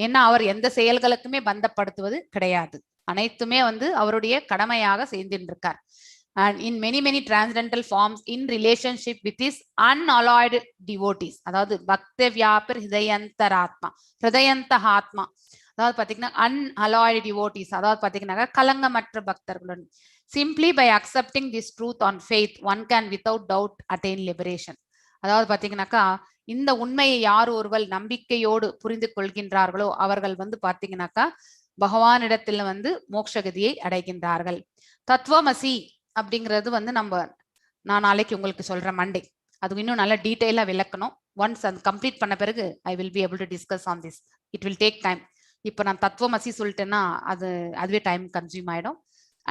ஏன்னா அவர் எந்த செயல்களுக்குமே பந்தப்படுத்துவது கிடையாது, அனைத்துமே வந்து அவருடைய கடமையாக செய்துட்டு இருக்கார். And in many transcendental forms in relationship with his unalloyed devotees, அதாவது பக்த வியாபர் ஹிருதயந்தராத்மா ஹிருதயந்தஹாத்மா, அதாவது பாத்தீங்கன்னா unalloyed devotees, அதாவது பாத்தீங்கன்னா கலங்கமற்ற பக்தர்களுடன் simply by accepting this truth on faith one can without doubt attain liberation. அதாவது பாத்தீங்கன்னாக்கா இந்த உண்மையை யார் ஒருவர் நம்பிக்கையோடு புரிந்து கொள்கின்றார்களோ அவர்கள் வந்து பாத்தீங்கன்னாக்கா பகவானிடத்துல வந்து மோட்சகதியை அடைகின்றார்கள். தத்துவமசி அப்படிங்கிறது வந்து நான் நாளைக்கு உங்களுக்கு சொல்றேன் மண்டே, அது இன்னும் நல்ல டீட்டெயிலா விளக்கணும். ஒன்ஸ் அது கம்ப்ளீட் பண்ண பிறகு I will be able to discuss on this, it will take time. இப்போ நான் தத்துவமசி சொல்லிட்டேன்னா அதுவே டைம் கன்சியூம் ஆயிடும்.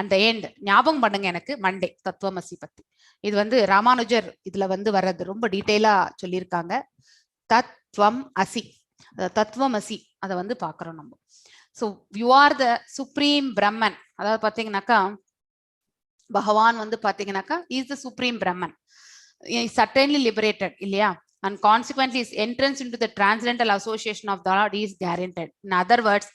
அந்த எண்ட் ஞாபகம் பண்ணுங்க எனக்கு மண்டே தத்துவமசி பத்தி. இது வந்து ராமானுஜர் இதுல வந்து வர்றது ரொம்ப டீட்டெயிலா சொல்லியிருக்காங்க. தத்துவம் அசி, தத்துவமசி அதை வந்து பாக்குறோம் நம்ம. So you are the supreme Brahman, அதாவது பாத்தீங்கன்னாக்கா பகவான் வந்து பாத்தீங்கன்னாக்கா is the supreme Brahman, certainly liberated இல்லையா, and consequently his entrance into the transcendental association of the Lord is guaranteed. In other words,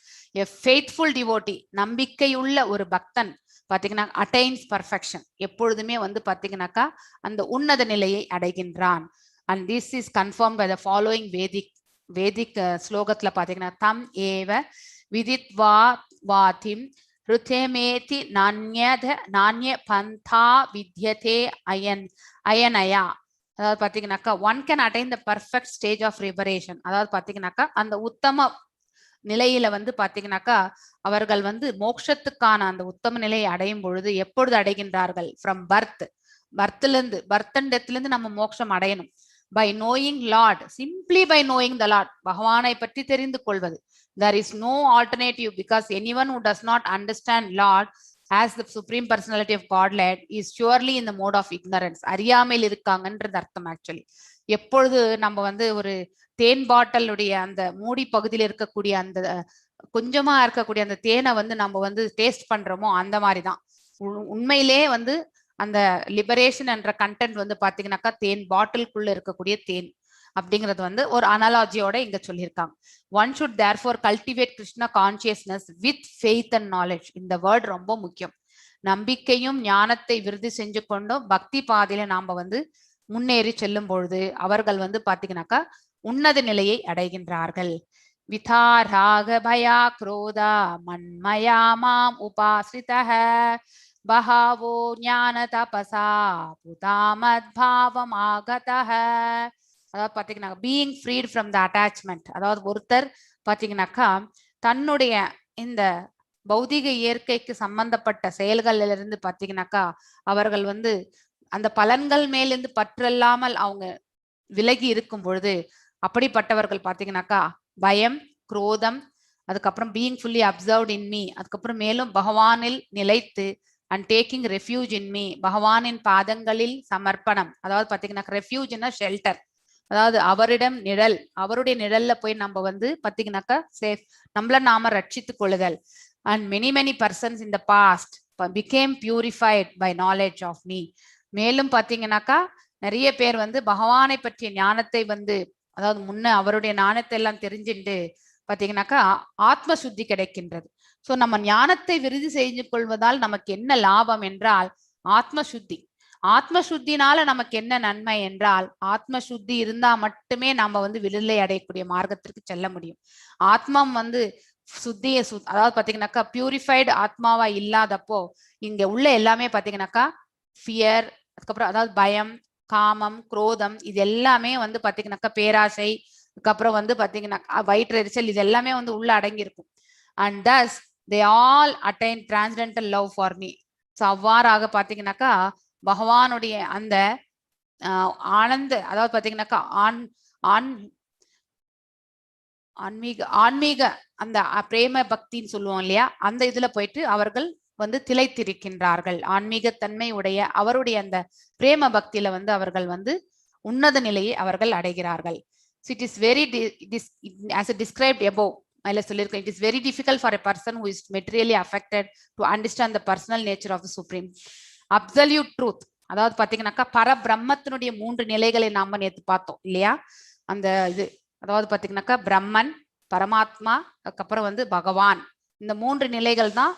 a faithful devotee, நம்பிக்கையுள்ள ஒரு பக்தன் பாத்தீங்கன்னா attains perfection, எப்பொழுதுமே வந்து பாத்தீங்கன்னாக்கா அந்த உன்னத நிலையை அடைகின்றான். And this is confirmed by the following Vedic ஸ்லோகத்துல பாத்தீங்கன்னா தம் ஏவ விதித்வா வாதிம் ருதேமேதி நான்ய பந்தா வித்யதே அயனயா, அதாவது பாத்தீங்கன்னாக்கா one can attain the perfect stage of liberation, அதாவது பாத்தீங்கன்னாக்கா அந்த உத்தம நிலையில வந்து பாத்தீங்கன்னாக்கா அவர்கள் வந்து மோட்சத்துக்கான அந்த உத்தம நிலையை அடையும் பொழுது எப்பொழுது அடைகின்றார்கள்? ஃப்ரம் பர்த்ல இருந்து பர்த் அண்ட் டெத்ல இருந்து நம்ம மோட்சம் அடையணும். By knowing lord, simply by knowing the lord, பகவானை பற்றி தெரிந்து கொள்வது. There is no alternative, because anyone who does not understand Lord as the supreme personality of Godhead is surely in the mode of ignorance. அறியாமையில் இருக்காங்கன்றது அர்த்தம். Actually எப்பொழுது நம்ம வந்து ஒரு தேன் பாட்டலுடைய அந்த மூடி பகுதியில் இருக்கக்கூடிய அந்த கொஞ்சமா இருக்கக்கூடிய அந்த தேனை வந்து நம்ம வந்து டேஸ்ட் பண்றோமோ அந்த மாதிரிதான் உண்மையிலே வந்து அந்த லிபரேஷன் என்ற கண்டென்ட் வந்து பாத்தீங்கன்னாக்கா தேன் பாட்டிலுக்குள்ள இருக்கக்கூடிய தேன் அப்படிங்கிறது வந்து ஒரு அனாலஜியோட இங்க சொல்லியிருக்காங்க. One should therefore cultivate Krishna consciousness with faith and knowledge. இந்த வேர்ட் ரொம்ப முக்கியம். நம்பிக்கையும் ஞானத்தை விருதி செஞ்சு கொண்டும் பக்தி பாதையில நாம வந்து முன்னேறி செல்லும் பொழுது அவர்கள் வந்து பாத்தீங்கன்னாக்கா உன்னத நிலையை அடைகின்றார்கள். விதா ராக பயா குரோதா மன்மயா மாம் உபாசிதஹ பஹாவோ ஞான தபசா புதாமத் பாவம் ஆகதஹ. அதாவது பாத்தீங்கன்னா being freed from the attachment. அதாவது ஒருத்தர் பாத்தீங்கன்னாக்கா தன்னுடைய இந்த பௌதிக இயற்கைக்கு சம்பந்தப்பட்ட செயல்கள்ல இருந்து பாத்தீங்கன்னாக்கா அவர்கள் வந்து அந்த பலன்கள் மேலிருந்து பற்றில்லாமல் அவங்க விலகி இருக்கும் பொழுது அப்படிப்பட்டவர்கள் பாத்தீங்கன்னாக்கா பயம், குரோதம், அதுக்கப்புறம் being fully observed in me, அதுக்கப்புறம் மேலும் பகவானில் நிலைத்து and taking refuge in me, பகவானின் பாதங்களில் சமர்ப்பணம். அதாவது பாத்தீங்கன்னா ரெஃப்யூஜ்னா ஷெல்டர், அதாவது அவரிடம் நிழல், அவருடைய நிழல்ல போய் நம்ம வந்து பாத்தீங்கன்னாக்கா சேஃப், நம்மள நாம ரட்சித்துக் கொள்ளுதல். And many persons in the past became purified by knowledge of me. மேலும் பாத்தீங்கன்னாக்கா நிறைய பேர் வந்து பகவானை பற்றிய ஞானத்தை வந்து அதாவது முன்ன அவருடைய ஞானத்தை எல்லாம் தெரிஞ்சுட்டு பாத்தீங்கன்னாக்கா ஆத்ம சுத்தி கிடைக்கின்றது. சோ நம்ம ஞானத்தை விருதி செய்து கொள்வதால் நமக்கு என்ன லாபம் என்றால் ஆத்ம சுத்தி. ஆத்ம சுத்தினால நமக்கு என்ன நன்மை என்றால் ஆத்ம சுத்தி இருந்தா மட்டுமே நாம வந்து விடுதலை அடையக்கூடிய மார்க்கத்திற்கு செல்ல முடியும். ஆத்மம் வந்து சுத்திய அதாவது பாத்தீங்கன்னாக்கா பியூரிஃபைடு ஆத்மாவா இல்லாதப்போ இங்க உள்ள எல்லாமே பாத்தீங்கன்னாக்கா ஃபியர், அதுக்கப்புறம் அதாவது பயம், காமம், குரோதம், இது எல்லாமே வந்து பாத்தீங்கன்னாக்கா பேராசை, அதுக்கப்புறம் வந்து பாத்தீங்கன்னா வயிற்றெரிச்சல், இது எல்லாமே வந்து உள்ள அடங்கி இருக்கும். And thus they all attain transcendental love for me. So அவ்வாறாக பாத்தீங்கன்னாக்கா பகவானுடைய அந்த ஆனந்த அதாவது பாத்தீங்கன்னாக்கா ஆன்மீக அந்த பிரேம பக்தின்னு சொல்லுவோம் இல்லையா, அந்த இதுல போயிட்டு அவர்கள் வந்து திளைத்திருக்கின்றார்கள். ஆன்மீகத்தன்மை உடைய அவருடைய அந்த பிரேம பக்தியில வந்து அவர்கள் வந்து உன்னத நிலையை அவர்கள் அடைகிறார்கள். It is very as described above, சொல்லியிருக்கேன், it is very difficult for a person who is materially affected to understand the personal nature of the supreme absolute truth. அதாவது பாத்தீங்கன்னாக்கா பரபிரம்மத்தினுடைய 3 நிலைகளை நாம நேத்து பார்த்தோம் இல்லையா. அந்த இது அதாவது பாத்தீங்கன்னாக்கா பிரம்மன், பரமாத்மா, அதுக்கப்புறம் வந்து பகவான், இந்த 3 நிலைகள் தான்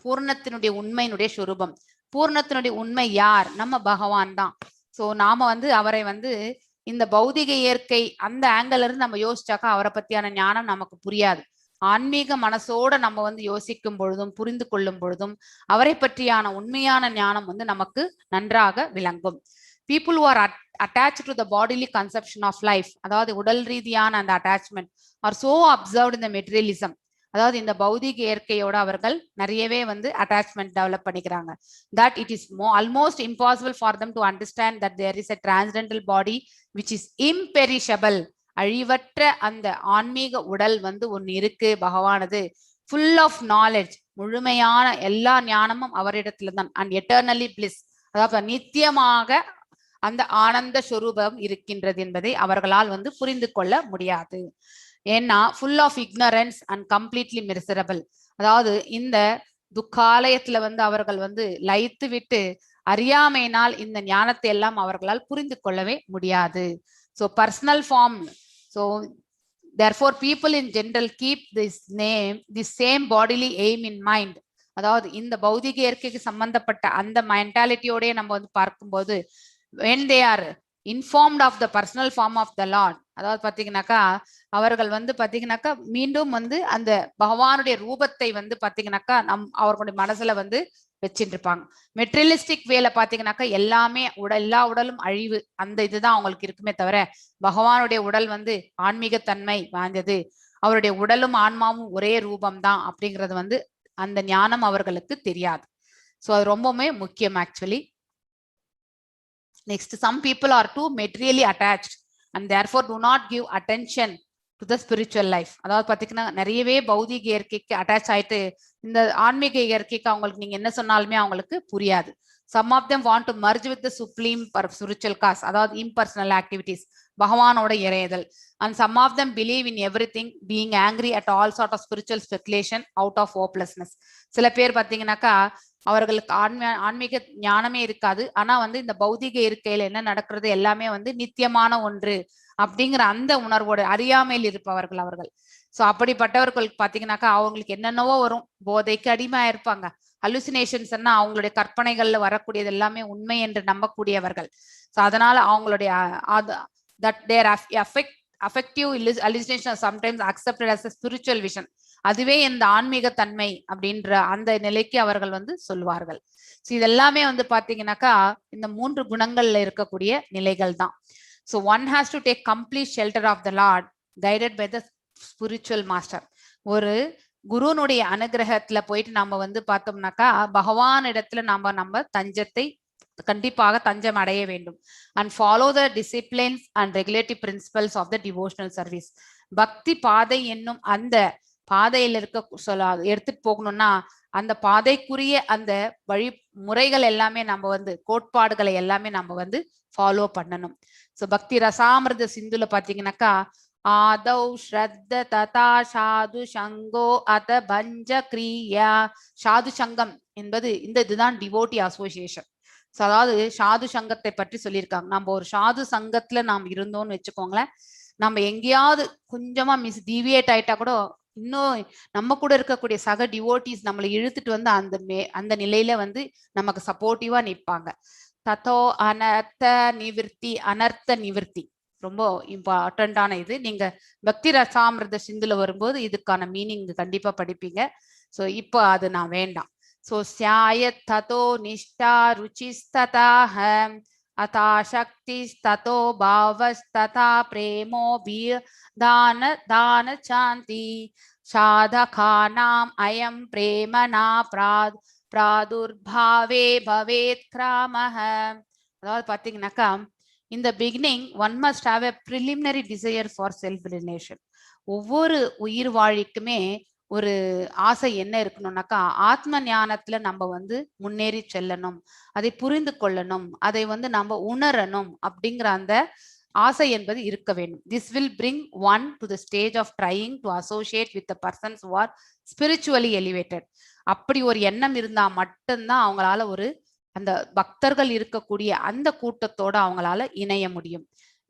பூர்ணத்தினுடைய உண்மையினுடைய சொரூபம். பூர்ணத்தினுடைய உண்மை யார்? நம்ம பகவான் தான். சோ நாம வந்து அவரை வந்து இந்த பௌதிக இயற்கை அந்த ஆங்கிள் இருந்து நம்ம யோசிச்சாக்கா அவரை பத்தியான ஞானம் நமக்கு புரியாது. ஆன்மீக மனசோட நம்ம வந்து யோசிக்கும் பொழுதும் புரிந்து கொள்ளும் பொழுதும் அவரை பற்றியான உண்மையான ஞானம் வந்து நமக்கு நன்றாக விளங்கும். People who are attached to the bodily conception of life, அதாவது உடல் ரீதியான அந்த attachment, are so observed in the materialism, அதாவது இந்த பௌதிக இயற்கையோட அவர்கள் நிறையவே வந்து அட்டாச்மெண்ட் டெவலப் பண்ணிக்கிறாங்க. that it is almost impossible for them to understand that there is a transcendental body which is imperishable. அழிவற்ற அந்த ஆன்மீக உடல் வந்து ஒன்னு இருக்கு, பகவானது, full of knowledge, முழுமையான எல்லா ஞானமும் அவரிடத்துல தான், and eternally bliss, அதாவது நித்தியமாக அந்த ஆனந்த ஸ்வரூபம் இருக்கின்றது என்பதை அவர்களால் வந்து புரிந்து கொள்ள முடியாது. ஏன்னா full of ignorance and completely miserable, அதாவது இந்த துக்காலயத்துல வந்து அவர்கள் வந்து லயித்து விட்டு அறியாமையினால் இந்த ஞானத்தை எல்லாம் அவர்களால் புரிந்து கொள்ளவே முடியாது. So personal form, so therefore people in general keep this same bodily aim in mind. அதாவது இந்த பௌதிக இயற்கைக்கு சம்பந்தப்பட்ட அந்த மென்டாலிட்டியோடய நம்ம வந்து பார்க்கும்போது when they are informed of the personal form of the Lord, அதாவது பாத்தீங்கன்னாக்கா அவர்கள் வந்து பாத்தீங்கன்னாக்கா மீண்டும் வந்து அந்த பகவானுடைய ரூபத்தை வந்து பாத்தீங்கன்னாக்கா அவர்களுடைய மனசுல வந்து வச்சுட்டு இருப்பாங்க. மெட்டீரியலிஸ்டிக் வேல பாத்தீங்கன்னாக்கா எல்லாமே எல்லா உடலும் அழிவு, அந்த இதுதான் அவங்களுக்கு இருக்குமே தவிர பகவானுடைய உடல் வந்து ஆன்மீகத்தன்மை வாய்ந்தது. அவருடைய உடலும் ஆன்மாவும் ஒரே ரூபம் தான் அப்படிங்கிறது வந்து அந்த ஞானம் அவர்களுக்கு தெரியாது. ஸோ அது ரொம்பவுமே முக்கியம் actually. Next, some people are too materially attached and therefore do not give attention to the spiritual life. அதாவது பாத்தீங்கன்னா நிறையவே பௌதிக இயற்கைக்கு அட்டாச் ஆயிட்டு இந்த ஆன்மீக இயற்கைக்கு அவங்களுக்கு நீங்க என்ன சொன்னாலுமே அவங்களுக்கு புரியாது. Some of them want to merge with the supreme spiritual cause, அதாவது impersonal activities, பகவானோட இறையதல். And some of them believe in everything, being angry at all sort of spiritual speculation out of hopelessness. சில பேர் பாத்தீங்கன்னாக்கா அவர்களுக்கு ஆன்மீக ஞானமே இருக்காது. ஆனா வந்து இந்த பௌதிக இருக்கையில என்ன நடக்கிறது எல்லாமே வந்து நித்தியமான ஒன்று அப்படிங்கிற அந்த உணர்வோடு அறியாமையில் இருப்பவர்கள் அவர்கள். சோ அப்படிப்பட்டவர்களுக்கு பாத்தீங்கன்னாக்கா அவங்களுக்கு என்னென்னவோ வரும், போதைக்கு அடிமையா இருப்பாங்க. ஹலுசினேஷன்ஸ் அவங்களுடைய கற்பனைகள்ல வரக்கூடியது எல்லாமே உண்மை என்று நம்பக்கூடியவர்கள். சோ அதனால அவங்களுடைய affective hallucination are sometimes accepted as a spiritual vision. அதுவே இந்த ஆன்மீக தன்மை அப்படின்ற அந்த நிலைக்கு அவர்கள் வந்து சொல்வார்கள். ஸோ இதெல்லாமே வந்து பாத்தீங்கன்னாக்கா இந்த 3 குணங்கள்ல இருக்கக்கூடிய நிலைகள் தான். So one has to take complete shelter of the lord guided by the spiritual master. ஒரு குருனுடைய அனுகிரகத்துல போயிட்டு நம்ம வந்து பார்த்தோம்னாக்கா பகவான் இடத்துல நம்ம தஞ்சத்தை கண்டிப்பாக தஞ்சம் அடைய வேண்டும். And follow the disciplines and regulative principles of the devotional service. பக்தி பாதை என்னும் அந்த பாதையில எடுத்துட்டு போகணும்னா அந்த பாதைக்குரிய அந்த வழிமுறைகள் எல்லாமே நம்ம வந்து கோட்பாடுகளை எல்லாமே நம்ம வந்து ஃபாலோ பண்ணணும். ஸோ பக்தி ரசாமிருத சிந்துல பாத்தீங்கன்னாக்கா ஆதௌ ஸ்ரத்த ததா சாது சங்கோ அத பஞ்ச கிரியா. சாது சங்கம் என்பது இதுதான் டிவோட்டி அசோசியேஷன். அதாவது சாது சங்கத்தை பற்றி சொல்லியிருக்காங்க. நம்ம ஒரு சாது சங்கத்துல நாம் இருந்தோம்னு வச்சுக்கோங்களேன், நம்ம எங்கேயாவது கொஞ்சமா டிவியேட் ஆயிட்டா கூட இன்னும் நம்ம கூட இருக்கக்கூடிய சக டிவோட்டிஸ் நம்மளை இழுத்துட்டு வந்து அந்த நிலையில வந்து நமக்கு சப்போர்ட்டிவா நிற்பாங்க. தத்தோ அனர்த்த நிவிர்த்தி, அனர்த்த நிவிர்த்தி ரொம்ப இம்பார்ட்டன்டான இது. நீங்க பக்தி ரசாமிருத சிந்துல வரும்போது இதுக்கான மீனிங் கண்டிப்பா படிப்பீங்க. ஸோ இப்போ அது நான் வேண்டாம். ஸோ சியாயத் ததோ நிஷ்டா ருச்சிஸ்ததாஹ அதா சக்திஸ்ததோ பாவஸ்ததா பிரேமோ தான சாந்தி சாதகானாம் அயம் பிரேமனா பிராதுர்பாவே பவேத் கிராமஹ. அதாவது பாத்தீங்கன்னாக்கா in the beginning one must have a preliminary desire for self realization. ஒவ்வொரு உயிர் வாழிக்குமே ஒரு ஆசை என்ன இருக்கணும்னாக்கா ஆத்ம ஞானத்துல நம்ம வந்து முன்னேறி செல்லணும், அதை புரிந்து கொள்ளணும், அதை வந்து நம்ம உணரணும் அப்படிங்கிற அந்த ஆசை என்பது இருக்க வேண்டும். This will bring one to the stage of trying to associate with the persons who are spiritually elevated. அப்படி ஒரு எண்ணம் இருந்தா மட்டும்தான் அவங்களால ஒரு அந்த பக்தர்கள் இருக்கக்கூடிய அந்த கூட்டத்தோட அவங்களால இணைய முடியும்.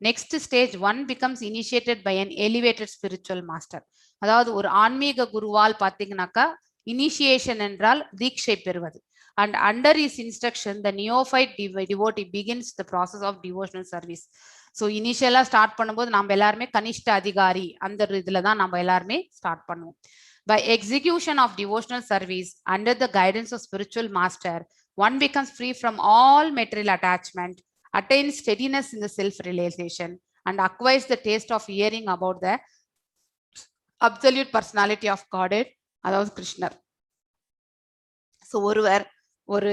Next stage one becomes initiated by an elevated spiritual master. அதாவது ஒரு ஆன்மீக குருவால் பாத்தீங்கன்னாக்கா இனிஷியேஷன் என்றால் தீட்சை பெறுவது. And under his instruction the neophyte devotee begins the process of devotional service. So இனிஷியலா ஸ்டார்ட் பண்ணும்போது நம்ம எல்லாருமே கனிஷ்ட அதிகாரி அந்த இதுல தான் நம்ம எல்லாருமே ஸ்டார்ட் பண்ணுவோம். By execution of devotional service under the guidance of spiritual master, one becomes free from all material attachment, attains steadiness in the self-realization, and acquires the taste of hearing about the absolute personality of Godhead, அதாவது கிருஷ்ணர். So ஒருவர் ஒரு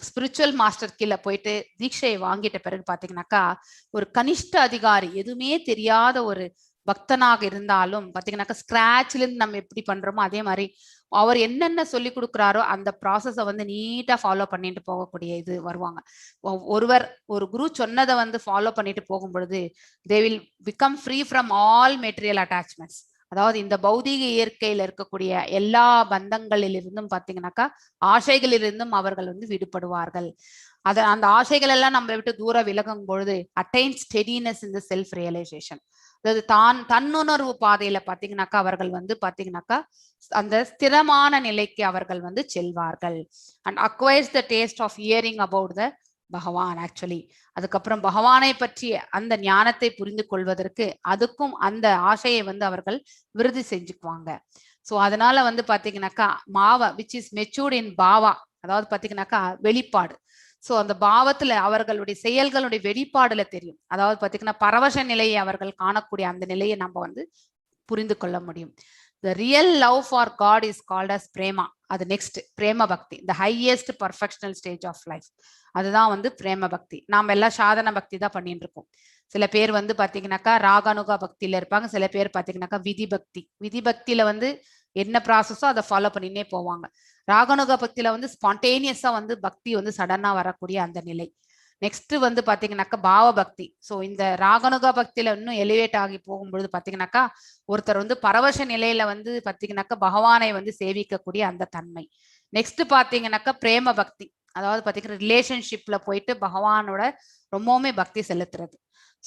spiritual master கீழே போயிட்டு தீட்சையை வாங்கிட்ட பிறகு பாத்தீங்கன்னாக்கா ஒரு கனிஷ்ட அதிகாரி, எதுவுமே தெரியாத ஒரு பக்தனாக இருந்தாலும் பாத்தீங்கன்னாக்கா ஸ்கிராச்ல இருந்து நம்ம எப்படி பண்றோமோ அதே மாதிரி அவர் என்னென்ன சொல்லி கொடுக்குறாரோ அந்த ப்ராசஸை வந்து நீட்டா ஃபாலோ பண்ணிட்டு போகக்கூடிய இது வருவாங்க. ஒருவர் ஒரு குரு சொன்னதை வந்து ஃபாலோ பண்ணிட்டு போகும் பொழுது they will become free from all material attachments. அதாவது இந்த பௌதீக இயற்கையில இருக்கக்கூடிய எல்லா பந்தங்களிலிருந்தும் பாத்தீங்கன்னாக்கா ஆசைகளிலிருந்தும் அவர்கள் வந்து விடுபடுவார்கள். அந்த ஆசைகள் எல்லாம் நம்மளை விட்டு தூரம் விலகும் பொழுது attain steadiness in the self realization. அதாவது தன்னுணர்வு பாதையில பாத்தீங்கன்னாக்கா அவர்கள் வந்து பாத்தீங்கன்னாக்கா அந்த ஸ்திரமான நிலைக்கு அவர்கள் வந்து செல்வார்கள். And acquires the taste of hearing about the Bhagavan. Actually அதுக்கப்புறம் பகவானை பற்றி அந்த ஞானத்தை புரிந்து கொள்வதற்கு அதுக்கும் அந்த ஆசையை வந்து அவர்கள் விருதி செஞ்சுக்குவாங்க. ஸோ அதனால வந்து பாத்தீங்கன்னாக்கா மாவா விச் இஸ் மெச்சூர்ட் இன் பாவா, அதாவது பாத்தீங்கன்னாக்கா வெளிப்பாடு. ஸோ அந்த பாவத்துல அவர்களுடைய செயல்களுடைய வெளிப்பாடுல தெரியும். அதாவது பாத்தீங்கன்னா பரவச நிலையை அவர்கள் காணக்கூடிய அந்த நிலையை நம்ம வந்து புரிந்து கொள்ள முடியும். The real love for God is called as prema. அது நெக்ஸ்ட் பிரேம பக்தி, the highest perfectional stage of life. அதுதான் வந்து பிரேம பக்தி. நாம எல்லாம் சாதன பக்தி தான் பண்ணிட்டு இருக்கோம். சில பேர் வந்து பாத்தீங்கன்னாக்கா ராகானுகா பக்தியில இருப்பாங்க, சில பேர் பாத்தீங்கன்னாக்கா விதி பக்தி. விதி பக்தியில வந்து என்ன ப்ராசஸோ அதை ஃபாலோ பண்ணினே போவாங்க. ராகானுகா பக்தியில வந்து ஸ்பான்டேனியஸா வந்து பக்தி வந்து சடனா வரக்கூடிய அந்த நிலை. நெக்ஸ்ட் வந்து பாத்தீங்கன்னாக்கா பாவ பக்தி. ஸோ இந்த ராகனுகா பக்தியில இன்னும் எலிவேட் ஆகி போகும்பொழுது பாத்தீங்கன்னாக்கா ஒருத்தர் வந்து பரவச நிலையில வந்து பாத்தீங்கன்னாக்கா பகவானை வந்து சேவிக்கக்கூடிய அந்த தன்மை. நெக்ஸ்ட் பாத்தீங்கன்னாக்கா பிரேம பக்தி, அதாவது பாத்தீங்கன்னா ரிலேஷன்ஷிப்ல போயிட்டு பகவானோட ரொம்பவுமே பக்தி செலுத்துறது.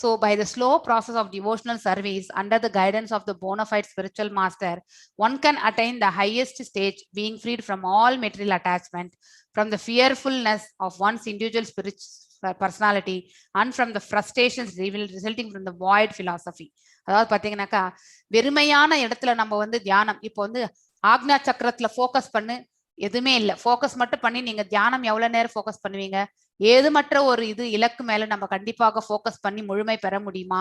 So by the slow process of devotional service under the guidance of the bona fide spiritual master, one can attain the highest stage, being freed from all material attachment, from the fearfulness of one's individual spiritual personality, and from the frustrations resulting from the void philosophy. அதாவது பாத்தீங்கன்னாக்கா வெறுமையான இடத்துல நம்ம வந்து தியானம், இப்போ வந்து Ajna சக்கரத்துல focus பண்ணு, எதுவுமே இல்லை, ஃபோக்கஸ் மட்டும் பண்ணி நீங்க தியானம் எவ்வளவு நேரம் ஃபோக்கஸ் பண்ணுவீங்க? ஏதுமற்ற ஒரு இது இலக்கு மேல நம்ம கண்டிப்பாக ஃபோக்கஸ் பண்ணி முழுமை பெற முடியுமா?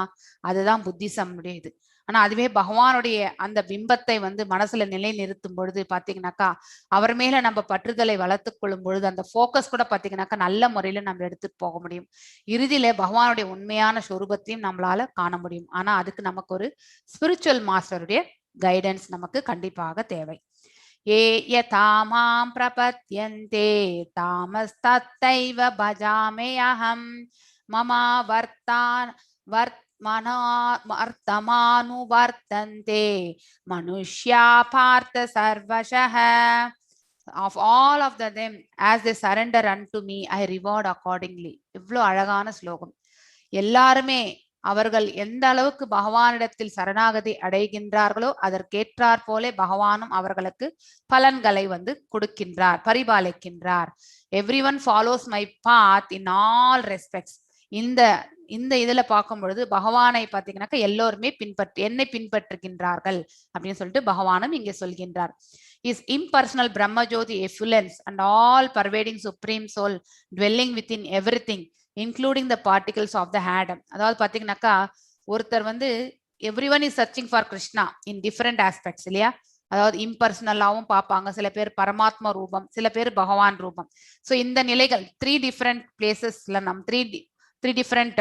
அதுதான் புத்திசம்னுடைய இது. ஆனா அதுவே பகவானுடைய அந்த பிம்பத்தை வந்து மனசுல நிலை நிறுத்தும் பொழுது பாத்தீங்கன்னாக்கா அவர் மேல நம்ம பற்றுதலை வளர்த்து கொள்ளும் பொழுது அந்த ஃபோக்கஸ் கூட பாத்தீங்கன்னாக்கா நல்ல முறையில நம்ம எடுத்துட்டு போக முடியும். இறுதியில பகவானுடைய உண்மையான சொரூபத்தையும் நம்மளால காண முடியும். ஆனா அதுக்கு நமக்கு ஒரு ஸ்பிரிச்சுவல் மாஸ்டருடைய கைடன்ஸ் நமக்கு கண்டிப்பாக தேவை. ये यथा मां प्रपद्यन्ते तामस्तथैव भजामि अहं मम वर्तमानुवर्तन्ते मनुष्या पार्थ सर्वशः. Of all of them as they surrender unto me I reward accordingly. இவ்வளோ அழகான ஸ்லோகம். எல்லாருமே அவர்கள் எந்த அளவுக்கு பகவானிடத்தில் சரணாகதி அடைகின்றார்களோ அதற்கேற்றாற் போல பகவானும் அவர்களுக்கு பலன்களை வந்து கொடுக்கின்றார், பரிபாலிக்கின்றார். Everyone follows my path in all respects. இந்த இதுல பார்க்கும் பொழுது பகவானை பார்த்தீங்கன்னாக்கா எல்லோருமே என்னை பின்பற்றுகின்றார்கள் அப்படின்னு சொல்லிட்டு பகவானும் இங்கே சொல்கின்றார். Is impersonal brahmajyoti effulgence and all pervading supreme soul dwelling within everything including the particles of the atom. அதாவது பாத்தீங்கன்னாக்கா ஒருத்தர் வந்து everyone is searching for Krishna in different aspects இல்லையா? அதாவது இம்பர்சனலாவும் பார்ப்பாங்க, சில பேர் பரமாத்மா ரூபம், சில பேர் பகவான் ரூபம். ஸோ இந்த நிலைகள் 3 டிஃப்ரெண்ட் பிளேசஸ்ல நம்ம த்ரீ டிஃப்ரெண்ட்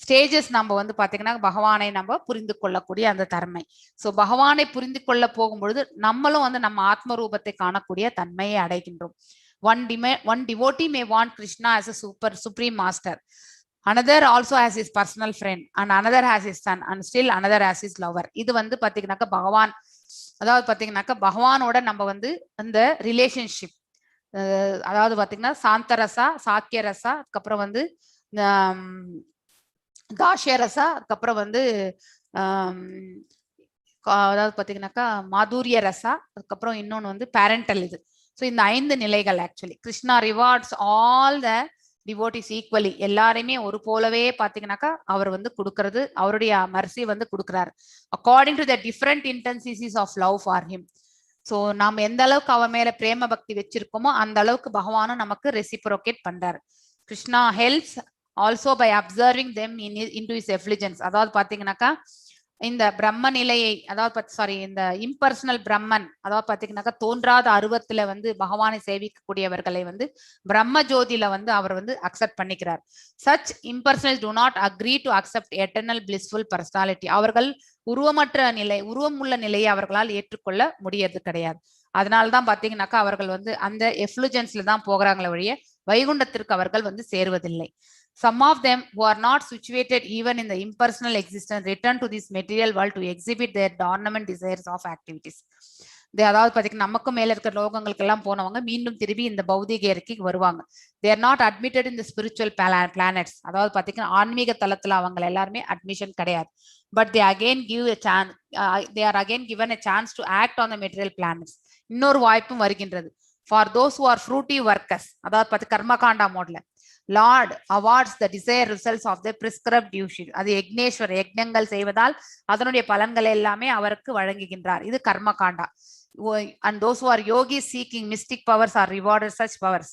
ஸ்டேஜஸ் நம்ம வந்து பாத்தீங்கன்னா பகவானை நம்ம புரிந்து கொள்ளக்கூடிய அந்த தன்மை. ஸோ பகவானை புரிந்து கொள்ள போகும்பொழுது நம்மளும் வந்து நம்ம ஆத்ம ரூபத்தை காணக்கூடிய தன்மையை அடைகின்றோம். One devotee may want Krishna as a supreme master. Another also has his personal friend, and another has his son, and still another has his lover. இது வந்து பாத்தீங்கன்னாக்கா பகவான், அதாவது பாத்தீங்கன்னாக்கா பகவானோட நம்ம வந்து அந்த ரிலேஷன்ஷிப், அதாவது பாத்தீங்கன்னா சாந்தரசா, சாக்கியரசா, அதுக்கப்புறம் வந்து தாஷ்யரசா, அதுக்கப்புறம் வந்து அதாவது பாத்தீங்கன்னாக்கா மாதுரிய ரசா, அதுக்கப்புறம் இன்னொன்னு வந்து பேரண்டல். இது ஸோ இந்த 5 நிலைகள் actually Krishna rewards all the devotees equally. எல்லாருமே ஒரு போலவே பாத்தீங்கன்னாக்கா அவர் வந்து கொடுக்கறது, அவருடைய மர்சி வந்து கொடுக்குறாரு according to the different intensities of love for him. So நாம் எந்த அளவுக்கு அவர் மேல பிரேம பக்தி வச்சிருக்கோமோ அந்த அளவுக்கு பகவானும் நமக்கு ரெசிப்ரோகேட் பண்றாரு. Krishna helps also by absorbing them into his effulgence. அதாவது பாத்தீங்கன்னாக்கா இந்த பிரம்ம நிலையை, அதாவது இந்த இம்பர்சனல் பிரம்மன், அதாவது பாத்தீங்கன்னாக்கா தோன்றாத அருவத்துல வந்து பகவானை சேவிக்கக்கூடியவர்களை வந்து பிரம்ம ஜோதியில வந்து அவர் வந்து அக்செப்ட் பண்ணிக்கிறார். Such impersonal do not agree to accept eternal blissful personality. அவர்கள் உருவமற்ற நிலை, உருவம் உள்ள நிலையை அவர்களால் ஏற்றுக்கொள்ள முடியாது கிடையாது. அதனால்தான் பாத்தீங்கன்னாக்கா அவர்கள் வந்து அந்த எஃப்ளுஜன்ஸ்ல தான் போகிறாங்களே ஒழிய வைகுண்டத்திற்கு அவர்கள் வந்து சேருவதில்லை. Some of them who are not situated even in the impersonal existence return to this material world to exhibit their dormant desires of activities. அதாவது பாத்தீங்கன்னா நமக்கு மேல இருக்கிற லோகங்களுக்கு எல்லாம் போனவங்க மீண்டும் திரும்பி இந்த பௌதிக இயற்கைக்கு வருவாங்க. They are not admitted in the spiritual planets. அதாவது பாத்தீங்கன்னா ஆன்மீக தளத்துல அவங்க எல்லாருமே அட்மிஷன் கிடையாது. But they again give a chance, they are again given a chance to act on the material planets. இன்னொரு வாய்ப்பும் வருகின்றது. For those who are fruity workers, அதாவது பார்த்து கர்மகாண்டா மோட்ல Lord awards the desired results of the prescribed duty. அது யக்னேஸ்வர யக்ஞங்கள் செய்வதால் அதனுடைய பலன்கள் எல்லாமே அவருக்கு வழங்குகின்றார். இது கர்மகாண்டா. And those who are yogis seeking mystic powers are rewarded such powers.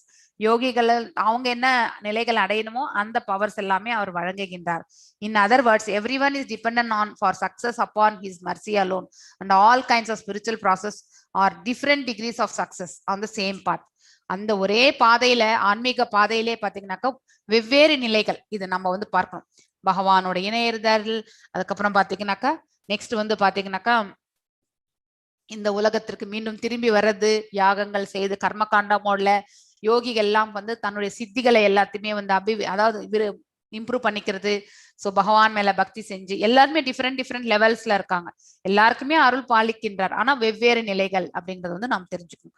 யோகிகள் அவங்க என்ன நிலைகள் அடையணுமோ அந்த பவர்ஸ் எல்லாமே அவர் வழங்குகின்றார். In other words, everyone is dependent on for success upon his mercy alone, and all kinds of spiritual process are different degrees of success on the same path. அந்த ஒரே பாதையில, ஆன்மீக பாதையிலே பாத்தீங்கன்னாக்கா வெவ்வேறு நிலைகள் இது நம்ம வந்து பார்க்கணும். பகவானோட இணையறுதல், அதுக்கப்புறம் பாத்தீங்கன்னாக்கா நெக்ஸ்ட் வந்து பாத்தீங்கன்னாக்கா இந்த உலகத்திற்கு மீண்டும் திரும்பி வர்றது, யாகங்கள் செய்து கர்மகாண்டா மோட்ல யோகிகள் எல்லாம் வந்து தன்னுடைய சித்திகளை எல்லாத்தையுமே வந்து அதாவது இம்ப்ரூவ் பண்ணிக்கிறது. ஸோ பகவான் மேல பக்தி செஞ்சு எல்லாருமே டிஃப்ரெண்ட் லெவல்ஸ்ல இருக்காங்க. எல்லாருக்குமே அருள் பாலிக்கின்றார், ஆனா வெவ்வேறு நிலைகள் அப்படிங்கறது வந்து நாம் தெரிஞ்சுக்கணும்.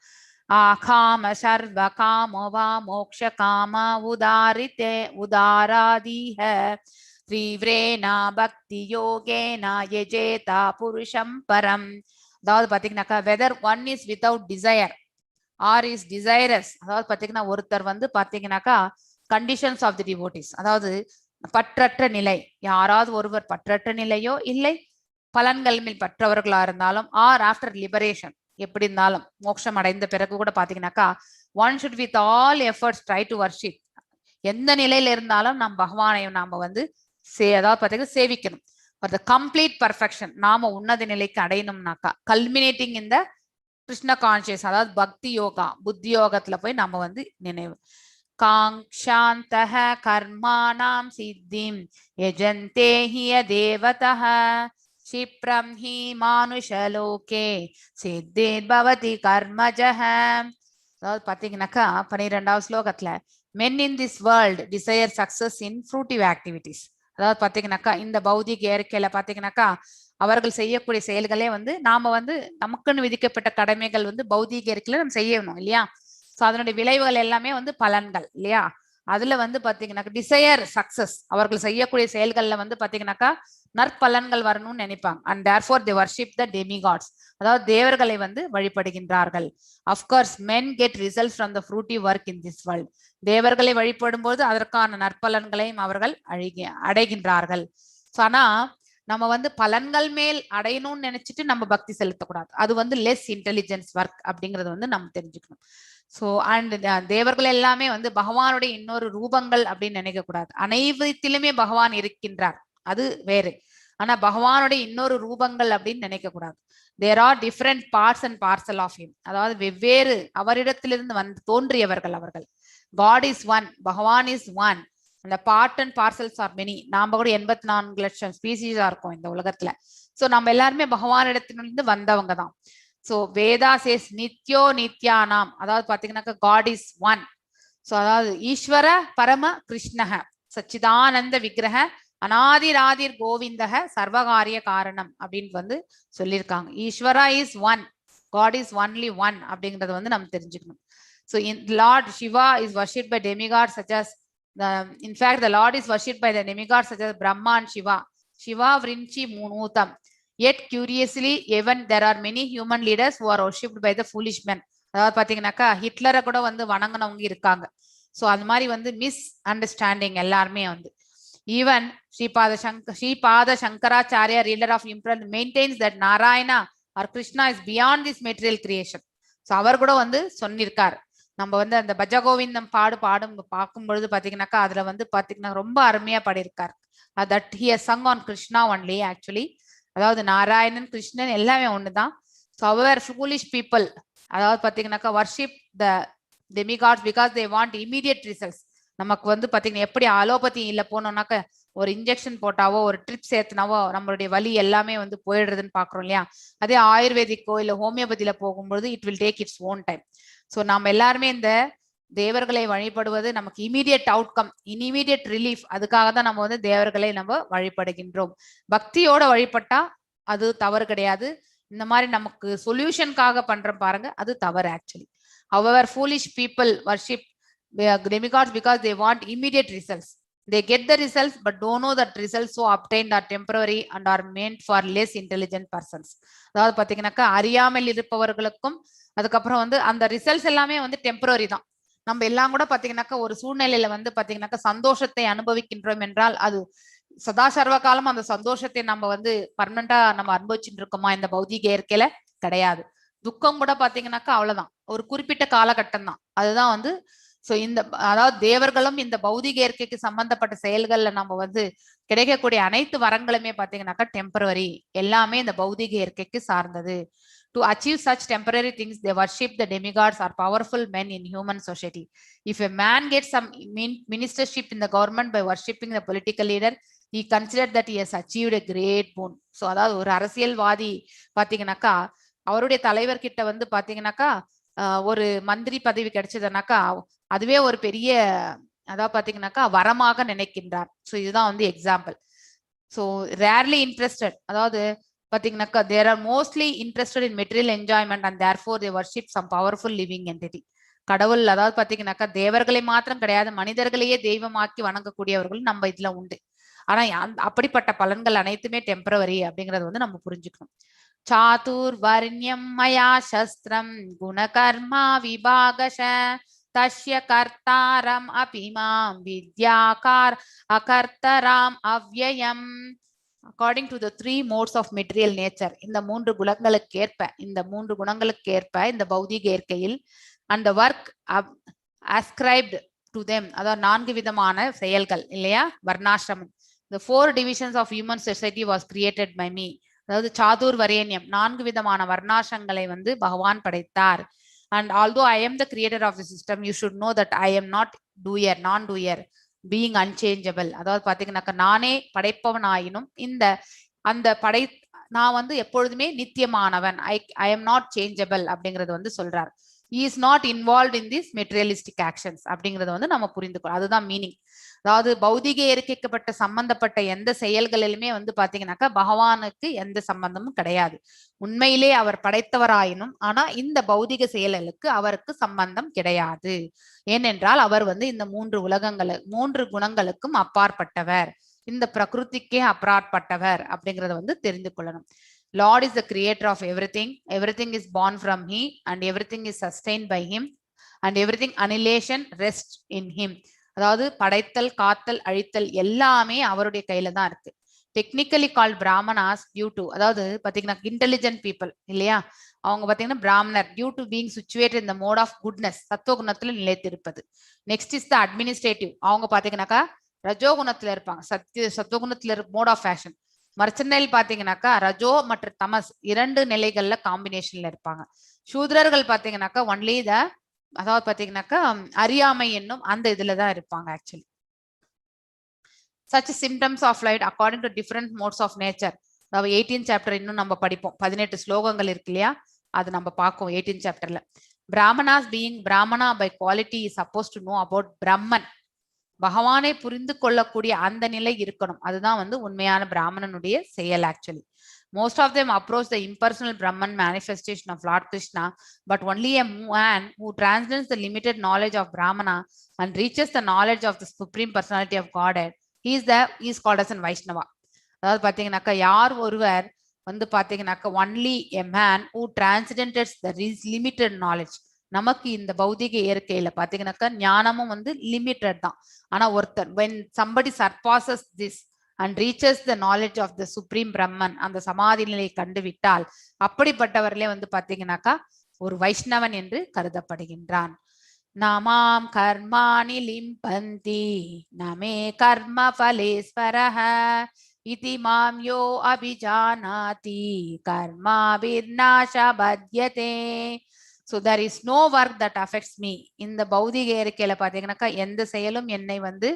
காம சர்வ காமோவா மோக்ஷ காம உதாராதீஹ தீவ்ரேனா பக்தி யோகேனா யஜேதா புருஷம் பரம். அதாவது பாத்தீங்கன்னாக்கா whether one is without desire or is desirous. அதாவது பாத்தீங்கன்னா ஒருத்தர் வந்து பாத்தீங்கன்னாக்கா கண்டிஷன்ஸ் ஆஃப் தி டிவோட்டிஸ், அதாவது பற்றற்ற நிலை, யாராவது ஒருவர் பற்றற்ற நிலையோ இல்லை பலன்கள் மேல் பற்றவர்களா இருந்தாலும், ஆர் ஆஃப்டர் லிபரேஷன், எப்படி இருந்தாலும் மோட்சம் அடைந்த பிறகு கூட பாத்தீங்கன்னாக்கா one should with all efforts try to worship. எந்த நிலையில இருந்தாலும் நம் பகவானை நாம வந்து அதாவது பாத்தீங்கன்னா சேவிக்கணும். ஃபார் த கம்ப்ளீட் பர்ஃபெக்ஷன், நாம உன்னத நிலைக்கு அடையணும்னாக்கா கல்மினேட்டிங் இந்த கிருஷ்ண கான்சியஸ், அதாவது பக்தி யோகா, புத்தி யோகத்துல போய் நம்ம வந்து நினைவு காங்க்ஷாந்தஹ கர்மாணாம் சித்திம் யஜந்தே ஹிய தேவதஹ க்ஷிப்ரம் ஹி மானுஷலோகே சித்தேத் பவதி கர்மஜஹ. அதாவது பாத்தீங்கன்னாக்கா 12வது ஸ்லோகத்துல men in this world desire success in fruitive activities. அதாவது பாத்தீங்கன்னாக்கா இந்த பௌதிக இயற்கையில பாத்தீங்கன்னாக்கா அவர்கள் செய்யக்கூடிய செயல்களே வந்து நாம வந்து நமக்குன்னு விதிக்கப்பட்ட கடமைகள் வந்து பௌதிக இயற்கையில நம்ம செய்யணும் இல்லையா. ஸோ அதனுடைய விளைவுகள் எல்லாமே வந்து பலன்கள் இல்லையா. அதுல வந்து பாத்தீங்கன்னாக்கா டிசையர் சக்சஸ், அவர்கள் செய்யக்கூடிய செயல்கள்ல வந்து பாத்தீங்கன்னாக்கா நற்பலன்கள் வரணும்னு நினைப்பாங்க. And therefore they worship the demigods, அதாவது தேவர்களை வந்து வழிபடுகின்றார்கள். Of course men get results from the fruitive work in this world. தேவர்களை வழிபடும் போது அதற்கான நற்பலன்களையும் அவர்கள் அடைகின்றார்கள். ஸோ ஆனா நம்ம வந்து பலன்கள் மேல் அடையணும்னு நினைச்சிட்டு நம்ம பக்தி செலுத்தக்கூடாது, அது வந்து லெஸ் இன்டெலிஜென்ஸ் ஒர்க் அப்படிங்கறது வந்து நம்ம தெரிஞ்சுக்கணும். ஸோ அண்ட் தேவர்கள் எல்லாமே வந்து பகவானுடைய இன்னொரு ரூபங்கள் அப்படின்னு நினைக்க கூடாது. அனைவத்திலுமே பகவான் இருக்கின்றார், அது வேறு. ஆனா பகவானுடைய இன்னொரு ரூபங்கள் அப்படின்னு நினைக்க கூடாது. There are different parts and parcel of him, அதாவது வெவ்வேறு அவரிடத்திலிருந்து வந்து தோன்றியவர்கள் அவர்கள். காட் இஸ் ஒன், பகவான் இஸ் ஒன், அந்த part and parcels are many. நாம கூட 84 லட்சம் ஸ்பீசிஸா இருக்கும் இந்த உலகத்துல. சோ நம்ம எல்லாருமே பகவானிடத்திலிருந்து வந்தவங்க தான். சோ வேதா சேஸ் நித்யோ நித்யானாம், அதாவது பாத்தீங்கன்னாக்கா காட் இஸ் ஒன். சோ அதாவது ஈஸ்வர பரம கிருஷ்ணக சச்சிதானந்த விக்கிரக அநாதிராதிர் கோவிந்தக சர்வகாரிய காரணம் அப்படின்னு வந்து சொல்லியிருக்காங்க. Ishvara is one, God is only one அப்படிங்கறத வந்து நம்ம தெரிஞ்சுக்கணும். So in Lord Shiva is worshipped by demigods such as in fact the Lord is worshipped by the demigods such as Brahma and Shiva. Shiva Vrinchi Munutam. Yet curiously even there are many human leaders who are worshipped by the foolish men. அதாவது பாத்தீங்கன்னாக்கா ஹிட்லரை கூட வந்து வணங்கினவங்க இருக்காங்க. So அந்த மாதிரி வந்து miss understanding எல்லாருமே வந்து. Even Sripada Shankaracharya leader of impersonal maintains that Narayana or Krishna is beyond this material creation. So அவர் கூட வந்து சொன்னிருக்காரு. நம்ம வந்து அந்த பஜகோவிந்தம் பாடும் பார்க்கும் பொழுது பாத்தீங்கன்னாக்கா அதுல வந்து பாத்தீங்கன்னா ரொம்ப அருமையா பாடியிருக்காரு. That he has sung on Krishna only actually, அதாவது நாராயணன் கிருஷ்ணன் எல்லாமே ஒண்ணுதான். ஸோ அவர் ஃபூலிஷ் பீப்புள், அதாவது பாத்தீங்கன்னாக்கா worship the demigods because they want immediate results. நமக்கு வந்து பாத்தீங்கன்னா எப்படி அலோபதி இல்ல போனோம்னாக்க ஒரு இன்ஜெக்ஷன் போட்டாவோ ஒரு ட்ரிப்ஸ் ஏத்தினாவோ நம்மளுடைய வலி எல்லாமே வந்து போயிடுறதுன்னு பாக்குறோம் இல்லையா. அதே ஆயுர்வேதிக்கோ இல்ல ஹோமியோபதியில போகும்போது it will take its own time. So நம்ம எல்லாருமே இந்த தேவர்களை வழிபடுவது நமக்கு இமீடியட் அவுட்கம், இமீடியட் ரிலீஃப், அதுக்காக தான் நம்ம வந்து தேவர்களை நம்ம வழிபடுகின்றோம். பக்தியோட வழிபட்டா அது தவறு கிடையாது. இந்த மாதிரி நமக்கு சொல்யூஷனுக்காக பண்றோம் பாருங்க, அது தவறு actually. However, foolish people worship demigods because they want immediate results. They get the results but don't know that results so obtained are temporary and are meant for less intelligent persons. அதாவது பாத்தீங்கன்னாக்கா அறியாமல் இருப்பவர்களுக்கும் அதுக்கப்புறம் வந்து அந்த results எல்லாமே வந்து temporary தான். நம்ம எல்லாம் கூட பாத்தீங்கன்னாக்கா ஒரு சூழ்நிலையில வந்து பாத்தீங்கன்னாக்கா சந்தோஷத்தை அனுபவிக்கின்றோம் என்றால் அது சதா சர்வ காலம் அந்த சந்தோஷத்தை நம்ம வந்து பர்மனண்டா நம்ம அனுபவிச்சுட்டு இருக்கோமா இந்த பௌதிக இயற்கையில? கிடையாது. துக்கம் கூட பாத்தீங்கன்னாக்கா அவ்வளவுதான், ஒரு குறிப்பிட்ட காலகட்டம் தான். அதுதான் வந்து சோ இந்த அதாவது தேவர்களும் இந்த பௌதிக இயற்கைக்கு சம்பந்தப்பட்ட செயல்கள்ல நம்ம வந்து கிடைக்கக்கூடிய அனைத்து வரங்களுமே பாத்தீங்கன்னாக்கா டெம்பரவரி, எல்லாமே இந்த பௌதிக இயற்கைக்கு சார்ந்தது. To achieve such temporary things, they worship the demigods or powerful men in human society. If a man gets some ministership in the government by worshipping the political leader, he considered that he has achieved a great boon. So அதாவது ஒரு அரசியல்வாதி பாத்தீங்கன்னாக்கா அவருடைய தலைவர் கிட்ட வந்து பாத்தீங்கன்னாக்கா ஒரு மந்திரி பதவி கிடைச்சதுனாக்கா அதுவே ஒரு பெரிய அதாவது பாத்தீங்கன்னாக்கா வரமாக நினைக்கின்றார். ஸோ இதுதான் வந்து எக்ஸாம்பிள். ஸோ ரேர்லி இன்ட்ரெஸ்டட், அதாவது பாத்தீங்கன்னாக்கா there are mostly interested in material enjoyment and therefore they worship some powerful living entity. கடவுள் அதாவது பாத்தீங்கன்னாக்கா தேவர்களை மாத்திரம் கிடையாது, மனிதர்களையே தெய்வமாக்கி வணங்கக்கூடியவர்களும் நம்ம இதுல உண்டு. ஆனா அப்படிப்பட்ட பலன்கள் அனைத்துமே டெம்பரவரி அப்படிங்கறது வந்து நம்ம புரிஞ்சுக்கணும். சாதுர் வர்ணியம் மயா சஸ்திரம் குணகர்மா விபாகஷ தஸ்ய கர்த்தாரம் அபிமாம் வித்யாகார் அகர்த்தராம் அவ்யயம். According to the 3 modes of material nature, இந்த 3 குணங்களுக்கு ஏற்ப இந்த பௌதிக இயற்கையில் and the work ascribed to them, அதாவது 4 விதமான செயல்கள் இல்லையா, வர்ணாசிரமம். The 4 divisions of human society was created by me. அதாவது சாதுர் வரேண்யம் 4 விதமான வர்ணாசிரங்களை வந்து பகவான் படைத்தார். And although I am the creator of the system, you should know that I am not doer, non-doer, being unchangeable. அதாவது பாத்தீங்கன்னாக்கா நானே படைப்பவன் ஆயினும் இந்த அந்த நான் வந்து எப்பொழுதுமே நித்தியமானவன். I am not changeable அப்படிங்கறது வந்து சொல்றார். He is not involved in these materialistic actions அப்படிங்கறத வந்து நம்ம புரிந்துக்கணும். அதுதான் மீனிங். அதாவது பௌதிக இயற்கைக்கப்பட்ட சம்பந்தப்பட்ட எந்த செயல்களிலுமே வந்து பாத்தீங்கன்னாக்கா பகவானுக்கு எந்த சம்பந்தமும் கிடையாது. உண்மையிலே அவர் படைத்தவராயினும் ஆனா இந்த பௌதிக செயல்களுக்கு அவருக்கு சம்பந்தம் கிடையாது. ஏனென்றால் அவர் வந்து இந்த 3 குணங்களுக்கும் அப்பாற்பட்டவர், இந்த பிரகிருதிக்கே அப்பாற்பட்டவர் அப்படிங்கறத வந்து தெரிந்து கொள்ளணும். Lord is the creator of everything. Everything is born from him and everything is sustained by him and everything annihilation rests in him. அதாவது படைத்தல், காத்தல், அழித்தல் எல்லாமே அவருடைய கையில தான் இருக்கு. Technically called brahmanas due to, அதாவது பாத்தீங்கன்னா இன்டெலிஜென்ட் பீப்புள் இல்லையா, அவங்க பாத்தீங்கன்னா பிராமணர் due to being situated in the mode of goodness, சத்துவகுணத்துல நிலைத்திருப்பது. நெக்ஸ்ட் இஸ் த அட்மினிஸ்ட்ரேட்டிவ், அவங்க பாத்தீங்கன்னாக்கா ரஜோகுணத்துல இருப்பாங்க, சத்துவகுணத்துல மோட் ஆஃப் ஃபேஷன். மர்ச்சனைல் பாத்தீங்கன்னாக்கா ரஜோ மற்றும் தமஸ் 2 நிலைகள்ல காம்பினேஷன்ல இருப்பாங்க. சூத்ரர்கள் பாத்தீங்கன்னாக்கா ஒன்லி த, அதாவது பாத்தீங்கன்னாக்கா அறியாமை என்னும் அந்த இதுலதான் இருப்பாங்க actually. Such symptoms of light according to different modes of nature. அதாவது 18th சாப்டர் இன்னும் நம்ம படிப்போம். 18 ஸ்லோகங்கள் இருக்கு இல்லையா, அது நம்ம பார்ப்போம் 18th சாப்டர்ல. Brahmanas being Brahmana by quality is supposed to know about Brahman. பகவானை புரிந்து கொள்ளக்கூடிய அந்த நிலை இருக்கணும். அதுதான் வந்து உண்மையான பிராமணனுடைய செயல் actually. Most of them approach the impersonal Brahman manifestation of Lord Krishna, but only a man who transcends the limited knowledge of Brahmana and reaches the knowledge of the Supreme Personality of Godhead, he is called as a Vaishnava. அதாவது பாத்தீங்கன்னாக்கா யார் ஒருவர் வந்து பாத்தீங்கன்னாக்கா only a man who transcends the limited knowledge. நமக்கு இந்த பௌதிக இயற்கையில பாத்தீங்கன்னாக்கா ஞானமும் வந்து லிமிட்டட் தான். ஆனா ஒருத்தர் when somebody surpasses this and reaches the knowledge of the supreme Brahman, அந்த சமாதி நிலையை கண்டுவிட்டால் அப்படிப்பட்டவர்களே வந்து பாத்தீங்கன்னாக்கா ஒரு வைஷ்ணவன் என்று கருதப்படுகின்றான். நாமாம் கர்மாணி லிம்பந்தி நமே கர்ம ஃபலேஸ்வரஹ இதி மாம் யோ அபிஜானாதி கர்மா விநாச பத்யதே. So there is no work that affects me. இந்த பௌதிக இயற்கையில பாத்தீங்கன்னாக்கா எந்த செயலும் என்னை வந்து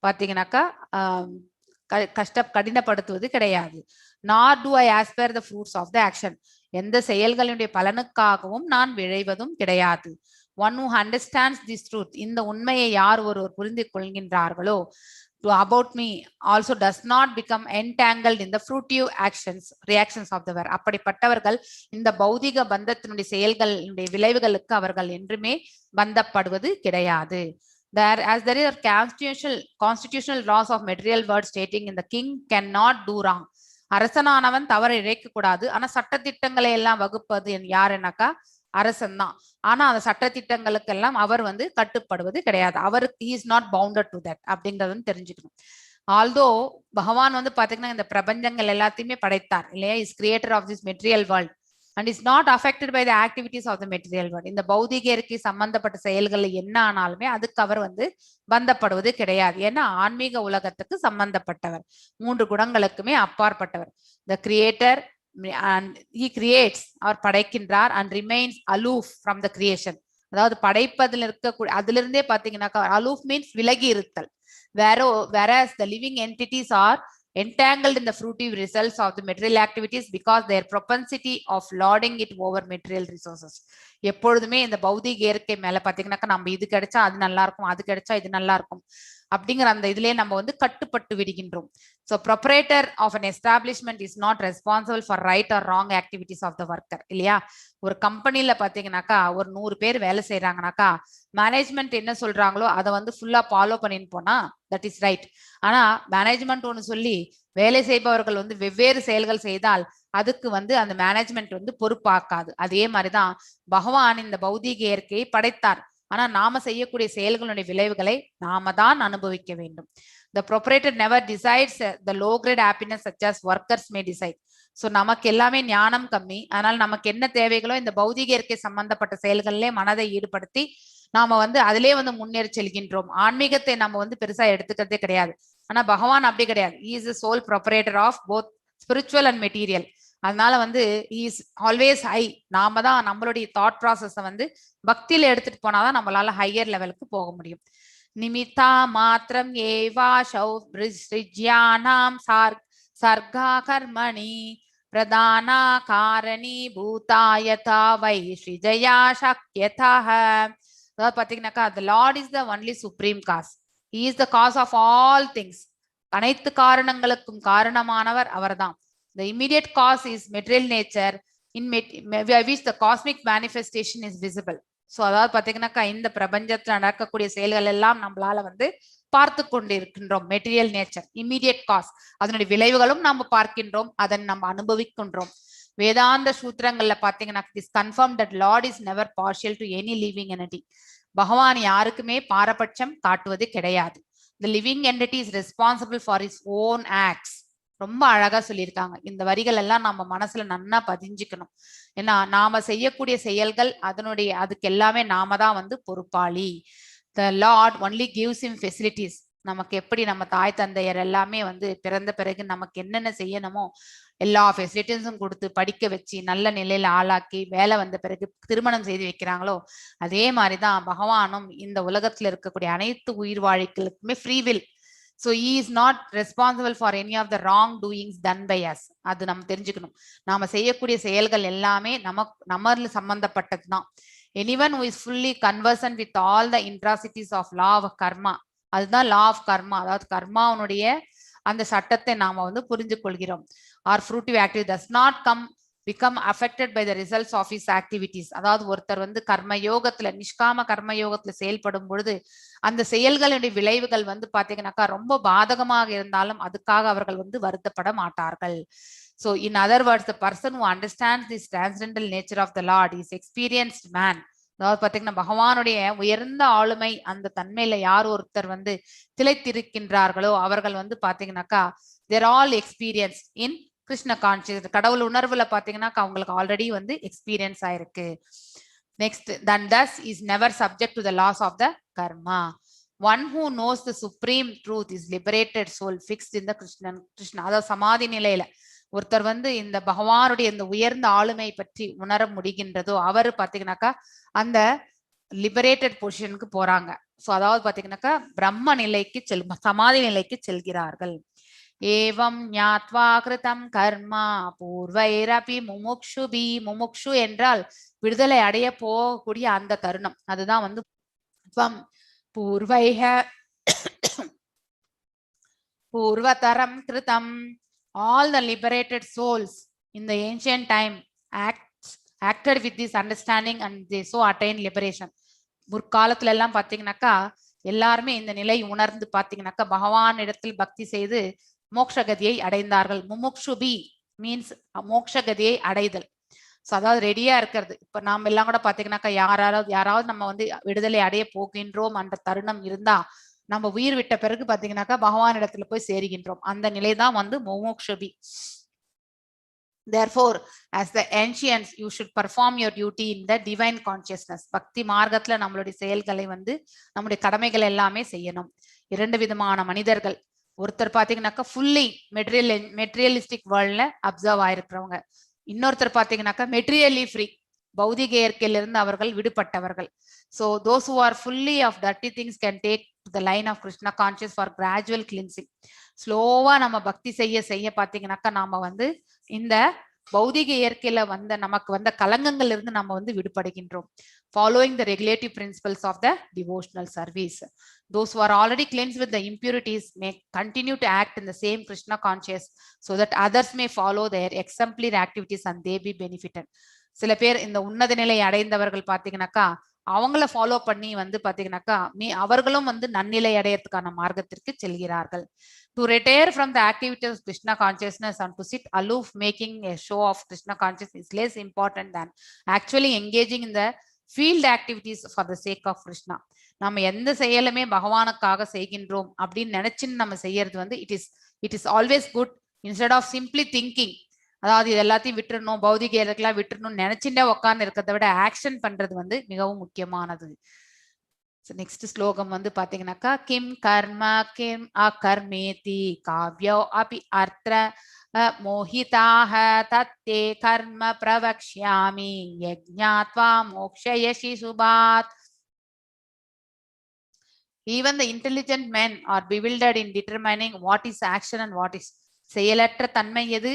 பாத்தீங்கன்னாக்கா கடினப்படுத்துவது கிடையாது. Nor do I aspire the fruits of the action. எந்த செயல்களுடைய பலனுக்காகவும் நான் விழைவதும் கிடையாது. One who understands this truth, இந்த உண்மையை யார் ஒருவர் புரிந்து கொள்கின்றார்களோ, about me also does not become entangled in the fruitive reactions of the world. அப்படிப்பட்டவர்கள் இந்த பௌதிக பந்தத்தினுடைய செயல்களுடைய விளைவுகளுக்கு அவர்கள் என்றுமே பந்தப்படுவது கிடையாது. As there are constitutional laws of material world stating in the king cannot do wrong. அரசனானவன் தவறு இழைக்க கூடாது. ஆனா சட்டத்திட்டங்களை எல்லாம் வகுப்பது யாருன்னாக்கா அரசன் தான். ஆனா அந்த சட்டத்திட்டங்களுக்கெல்லாம் அவர் வந்து கட்டுப்படுவது கிடையாது. அவருக்கு he is not bounded to that அப்படிங்கறத தெரிஞ்சுக்கணும். Although பகவான் வந்து பாத்தீங்கன்னா இந்த பிரபஞ்சங்கள் எல்லாத்தையுமே படைத்தார் இல்லையா, is creator of this material world and is not affected by the activities of the material world. இந்த பௌதிக இயற்கை சம்பந்தப்பட்ட செயல்கள் என்ன ஆனாலுமே அதுக்கு அவர் வந்து பந்தப்படுவது கிடையாது. ஏன்னா ஆன்மீக உலகத்துக்கு சம்பந்தப்பட்டவர், 3 குணங்களுக்குமே அப்பாற்பட்டவர். The creator and he creates, our படைக்கின்றார், and remains aloof from the creation. அதாவது படைப்பதில் இருக்கக்கூடிய அதிலிருந்தே பாத்தீங்கன்னாக்கா aloof means விலகி இருத்தல். Whereas the living entities are entangled in the fruitive results of the material activities because their propensity of lording it over material resources. எப்பொழுதுமே இந்த பௌதிக இயற்கை மேல பாத்தீங்கன்னாக்கா நம்ம இது கிடைச்சா அது நல்லா இருக்கும், அது கிடைச்சா இது நல்லா இருக்கும் அப்படிங்கிற அந்த இதுலயே நம்ம வந்து கட்டுப்பட்டு விடுகின்றோம். So proprietor of an establishment is not responsible for right or wrong activities of the worker. இல்லையா? ஒரு கம்பெனில பாத்தீங்கன்னாக்கா ஒரு 100 பேர் வேலை செய்யறாங்கனாக்கா மேனேஜ்மெண்ட் என்ன சொல்றாங்களோ அதை வந்து ஃபுல்லா ஃபாலோ பண்ணிட்டு போனா தட் இஸ் ரைட். ஆனா மேனேஜ்மெண்ட் ஒன்னு சொல்லி வேலை செய்பவர்கள் வந்து வெவ்வேறு செயல்கள் செய்தால் அதுக்கு வந்து அந்த மேனேஜ்மெண்ட் வந்து பொறுப்பாக்காது. அதே மாதிரிதான் பகவான் இந்த பௌதிக இயற்கையை படைத்தார். ஆனா நாம செய்யக்கூடிய செயல்களுடைய விளைவுகளை நாம தான் அனுபவிக்க வேண்டும். The proprietor never decides the low grade happiness such as workers may decide. So நமக்கு எல்லாமே ஞானம் கம்மி, அதனால நமக்கு என்ன தேவைகளோ இந்த பௌதிக இயற்கை சம்பந்தப்பட்ட செயல்களிலே மனதை ஈடுபடுத்தி நாம வந்து அதிலே வந்து முன்னேறி செல்கின்றோம். ஆன்மீகத்தை நம்ம வந்து பெருசா எடுத்துக்கிறதே கிடையாது. ஆனா பகவான் அப்படி கிடையாது. He is the sole proprietor of both spiritual and material. அதனால வந்து he is always high. நாம தான் நம்மளுடைய தாட் ப்ராசஸை வந்து பக்தியில எடுத்துட்டு போனாதான் நம்மளால ஹையர் லெவலுக்கு போக முடியும். நிமித்தா மாத்திரம் ஏவாசௌ ரிஜ்யானாம் சர்கா கர்மணி பிரதானா காரணி பூதாயதா வை ஸ்ரீஜயா சக்யதா. அதாவது பாத்தீங்கன்னாக்கா the Lord is the only supreme cause. He is the cause of all things. அனைத்து காரணங்களுக்கும் காரணமானவர் அவர்தான். The immediate cause is material nature in which the cosmic manifestation is visible. So அதாவது பாத்தீங்கன்னாக்கா இந்த பிரபஞ்சத்துல நடக்கக்கூடிய செயல்கள் எல்லாம் நம்மளால வந்து பார்த்து கொண்டு இருக்கின்றோம். மெட்டீரியல் நேச்சர் இம்மீடியட் காஸ், அதனுடைய விளைவுகளும் நம்ம பார்க்கின்றோம், அதை நம்ம அனுபவிக்கின்றோம். வேதாந்த சூத்திரங்கள்ல பாத்தீங்கன்னா is confirm that Lord is never partial to any living entity. பகவான் யாருக்குமே பாரபட்சம் காட்டுவது கிடையாது. The living entity is responsible for its own acts. ரொம்ப அழகா சொல்லியிருக்காங்க. இந்த வரிகள் எல்லாம் நம்ம மனசுல நன்னா பதிஞ்சுக்கணும். ஏன்னா நாம செய்யக்கூடிய செயல்கள் அதுக்கு எல்லாமே நாம தான் வந்து பொறுப்பாளி. The Lord only gives him facilities. நமக்கு எப்படி நம்ம தாய் தந்தையர் எல்லாமே வந்து பிறந்த பிறகு நமக்கு என்னென்ன செய்யணுமோ எல்லா ஃபெசிலிட்டிஸும் கொடுத்து படிக்க வச்சு நல்ல நிலையில ஆளாக்கி வேலை வந்த பிறகு திருமணம் செய்து வைக்கிறாங்களோ அதே மாதிரிதான் பகவானும் இந்த உலகத்துல இருக்கக்கூடிய அனைத்து உயிர் வாழ்க்கைகளுக்குமே free will. So he is not responsible for any of the wrong doings done by us. அது நம்ம தெரிஞ்சுக்கணும். நாம செய்யக்கூடிய செயல்கள் எல்லாமே நம்மள சம்பந்தப்பட்டதுதான். Anyone who is fully conversant with all the intricacies of law of karma, அதுதான் law of karma, அதாவது கர்மாவுடைய அந்த சட்டத்தை நாம வந்து புரிஞ்சு கொள்கிறோம். Our fruitive activity does not become affected by the results of his activities. அதாவது ஒருத்தர் வந்து கர்மயோகத்துல நிஷ்காம கர்மயோகத்துல செயல்படும் பொழுது அந்த செயல்களுடைய விளைவுகள் வந்து பாத்தீங்கன்னாக்கா ரொம்ப பாதகமாக இருந்தாலும் அதுக்காக அவர்கள் வந்து வருத்தப்பட மாட்டார்கள். So in other words, the person who understands this transcendental nature of the Lord is experienced man. அதாவது பாத்தீங்கன்னா பகவானுடைய உயர்ந்த ஆளுமை அந்த தன்மையில யார் ஒருத்தர் வந்து திளைத்திருக்கின்றார்களோ அவர்கள் வந்து பாத்தீங்கன்னாக்கா they're all experienced in Krishna conscious. கடவுள் உணர்வுல பாத்தீங்கன்னாக்கா அவங்களுக்கு ஆல்ரெடி வந்து எக்ஸ்பீரியன்ஸ் ஆயிருக்கு. Next, then thus is never subject to the laws of the karma. One who knows the supreme truth is liberated soul fixed in the Krishna. அதாவது சமாதி நிலையில ஒருத்தர் வந்து இந்த பகவானுடைய இந்த உயர்ந்த ஆளுமை பற்றி உணர முடிகின்றதோ அவர் பாத்தீங்கன்னாக்கா அந்த லிபரேட்டட் பொசிஷனுக்கு போறாங்க. சோ அதாவது பாத்தீங்கன்னாக்கா பிரம்ம நிலைக்கு சமாதி நிலைக்கு செல்கிறார்கள். ஏவம் ஞாத்வா கிருதம் கர்மா பூர்வைரபி முமுக்ஷுபி. முமுக்ஷு என்றால் விடுதலை அடைய போகக்கூடிய அந்த தருணம், அதுதான் வந்து பூர்வைஹ பூர்வதரம் கிருதம். All the liberated souls in the ancient time acted with this understanding and they so attained liberation. முற்காலத்துல எல்லாம் பாத்தீங்கன்னாக்கா எல்லாருமே இந்த நிலை உணர்ந்து பாத்தீங்கன்னாக்கா பகவான் இடத்தில் பக்தி செய்து மோட்சகதியை அடைந்தார்கள். முமுக்ஷுபி மீன்ஸ் மோட்சகதியை அடைதல். ஸோ அதாவது ரெடியா இருக்கிறது. இப்ப நாம எல்லாம் கூட பாத்தீங்கன்னாக்கா யாராவது நம்ம வந்து விடுதலை அடைய போகின்றோம் அந்த தருணம் இருந்தா நம்ம உயிர் விட்ட பிறகு பாத்தீங்கன்னாக்கா பகவான் இடத்துல போய் சேருகின்றோம். அந்த நிலைதான் வந்து முமுக்ஷுபி. Therefore, as the ancients, you should perform your duty in the divine consciousness. பக்தி மார்க்கத்துல நம்மளுடைய செயல்களை வந்து நம்முடைய கடமைகள் எல்லாமே செய்யணும். இரண்டு விதமான மனிதர்கள், ஒருத்தர் பாத்தீங்கன்னாக்கா ஃபுல்லி மெட்டீரியலிஸ்டிக் வேர்ல்ட்ல அப்சர்வ் ஆயிருக்கிறவங்க, இன்னொருத்தர் பாத்தீங்கன்னாக்கா மெட்டீரியலி ஃப்ரீ, பௌதிக இயற்கையிலிருந்து அவர்கள் விடுபட்டவர்கள். So those who are fully of dirty things can take the line of Krishna conscious for gradual cleansing. ஸ்லோவா நம்ம பக்தி செய்ய செய்ய பாத்தீங்கன்னாக்கா நாம வந்து இந்த பௌதிக இயற்கையில வந்த நமக்கு வந்த கலங்கங்கள் இருந்து நம்ம வந்து விடுபடுகின்றோம். Following the regulative principles of the devotional service, those who are already cleansed with the impurities may continue to act in the same Krishna conscious so that others may follow their exemplary activities and they be benefited. சில பேர் இந்த உன்னத நிலை அடைந்தவர்கள் பாத்தீங்கன்னாக்கா அவங்கள follow பண்ணி வந்து பாத்தீங்கன்னாக்கா அவர்களும் வந்து நன்னிலை அடையறதுக்கான மார்க்கத்திற்கு செல்கிறார்கள். To retire from the activities of Krishna consciousness and to sit aloof making a show of Krishna consciousness is less important than actually engaging in the field activities for the sake of Krishna. நம்ம எந்த செயலுமே பகவானுக்காக செய்கின்றோம் அப்படின்னு நினைச்சுன்னு நம்ம செய்யறது வந்து it is always good instead of simply thinking, அதாவது இது எல்லாத்தையும் விட்டுறணும், பௌதிக எல்லாம் விட்டுறணும்னு நினைச்சுட்டே உட்கார்ந்து இருக்கிறத விட ஆக்ஷன் பண்றது வந்து மிகவும் முக்கியமானது. நெக்ஸ்ட் ஸ்லோகம் வந்து பாத்தீங்கன்னாக்கா கிம் கர்ம கிம் அகர்மேதி காவ்யோ அபி அர்த்த மோஹிதாக தத்தே கர்ம பிரவக்ஷ்யாமி யஜ்ஞாத்வா மோக்ஷயசி சுபாத். Even the intelligent men are bewildered in determining what is action and what is. செயலற்ற தன்மை எது,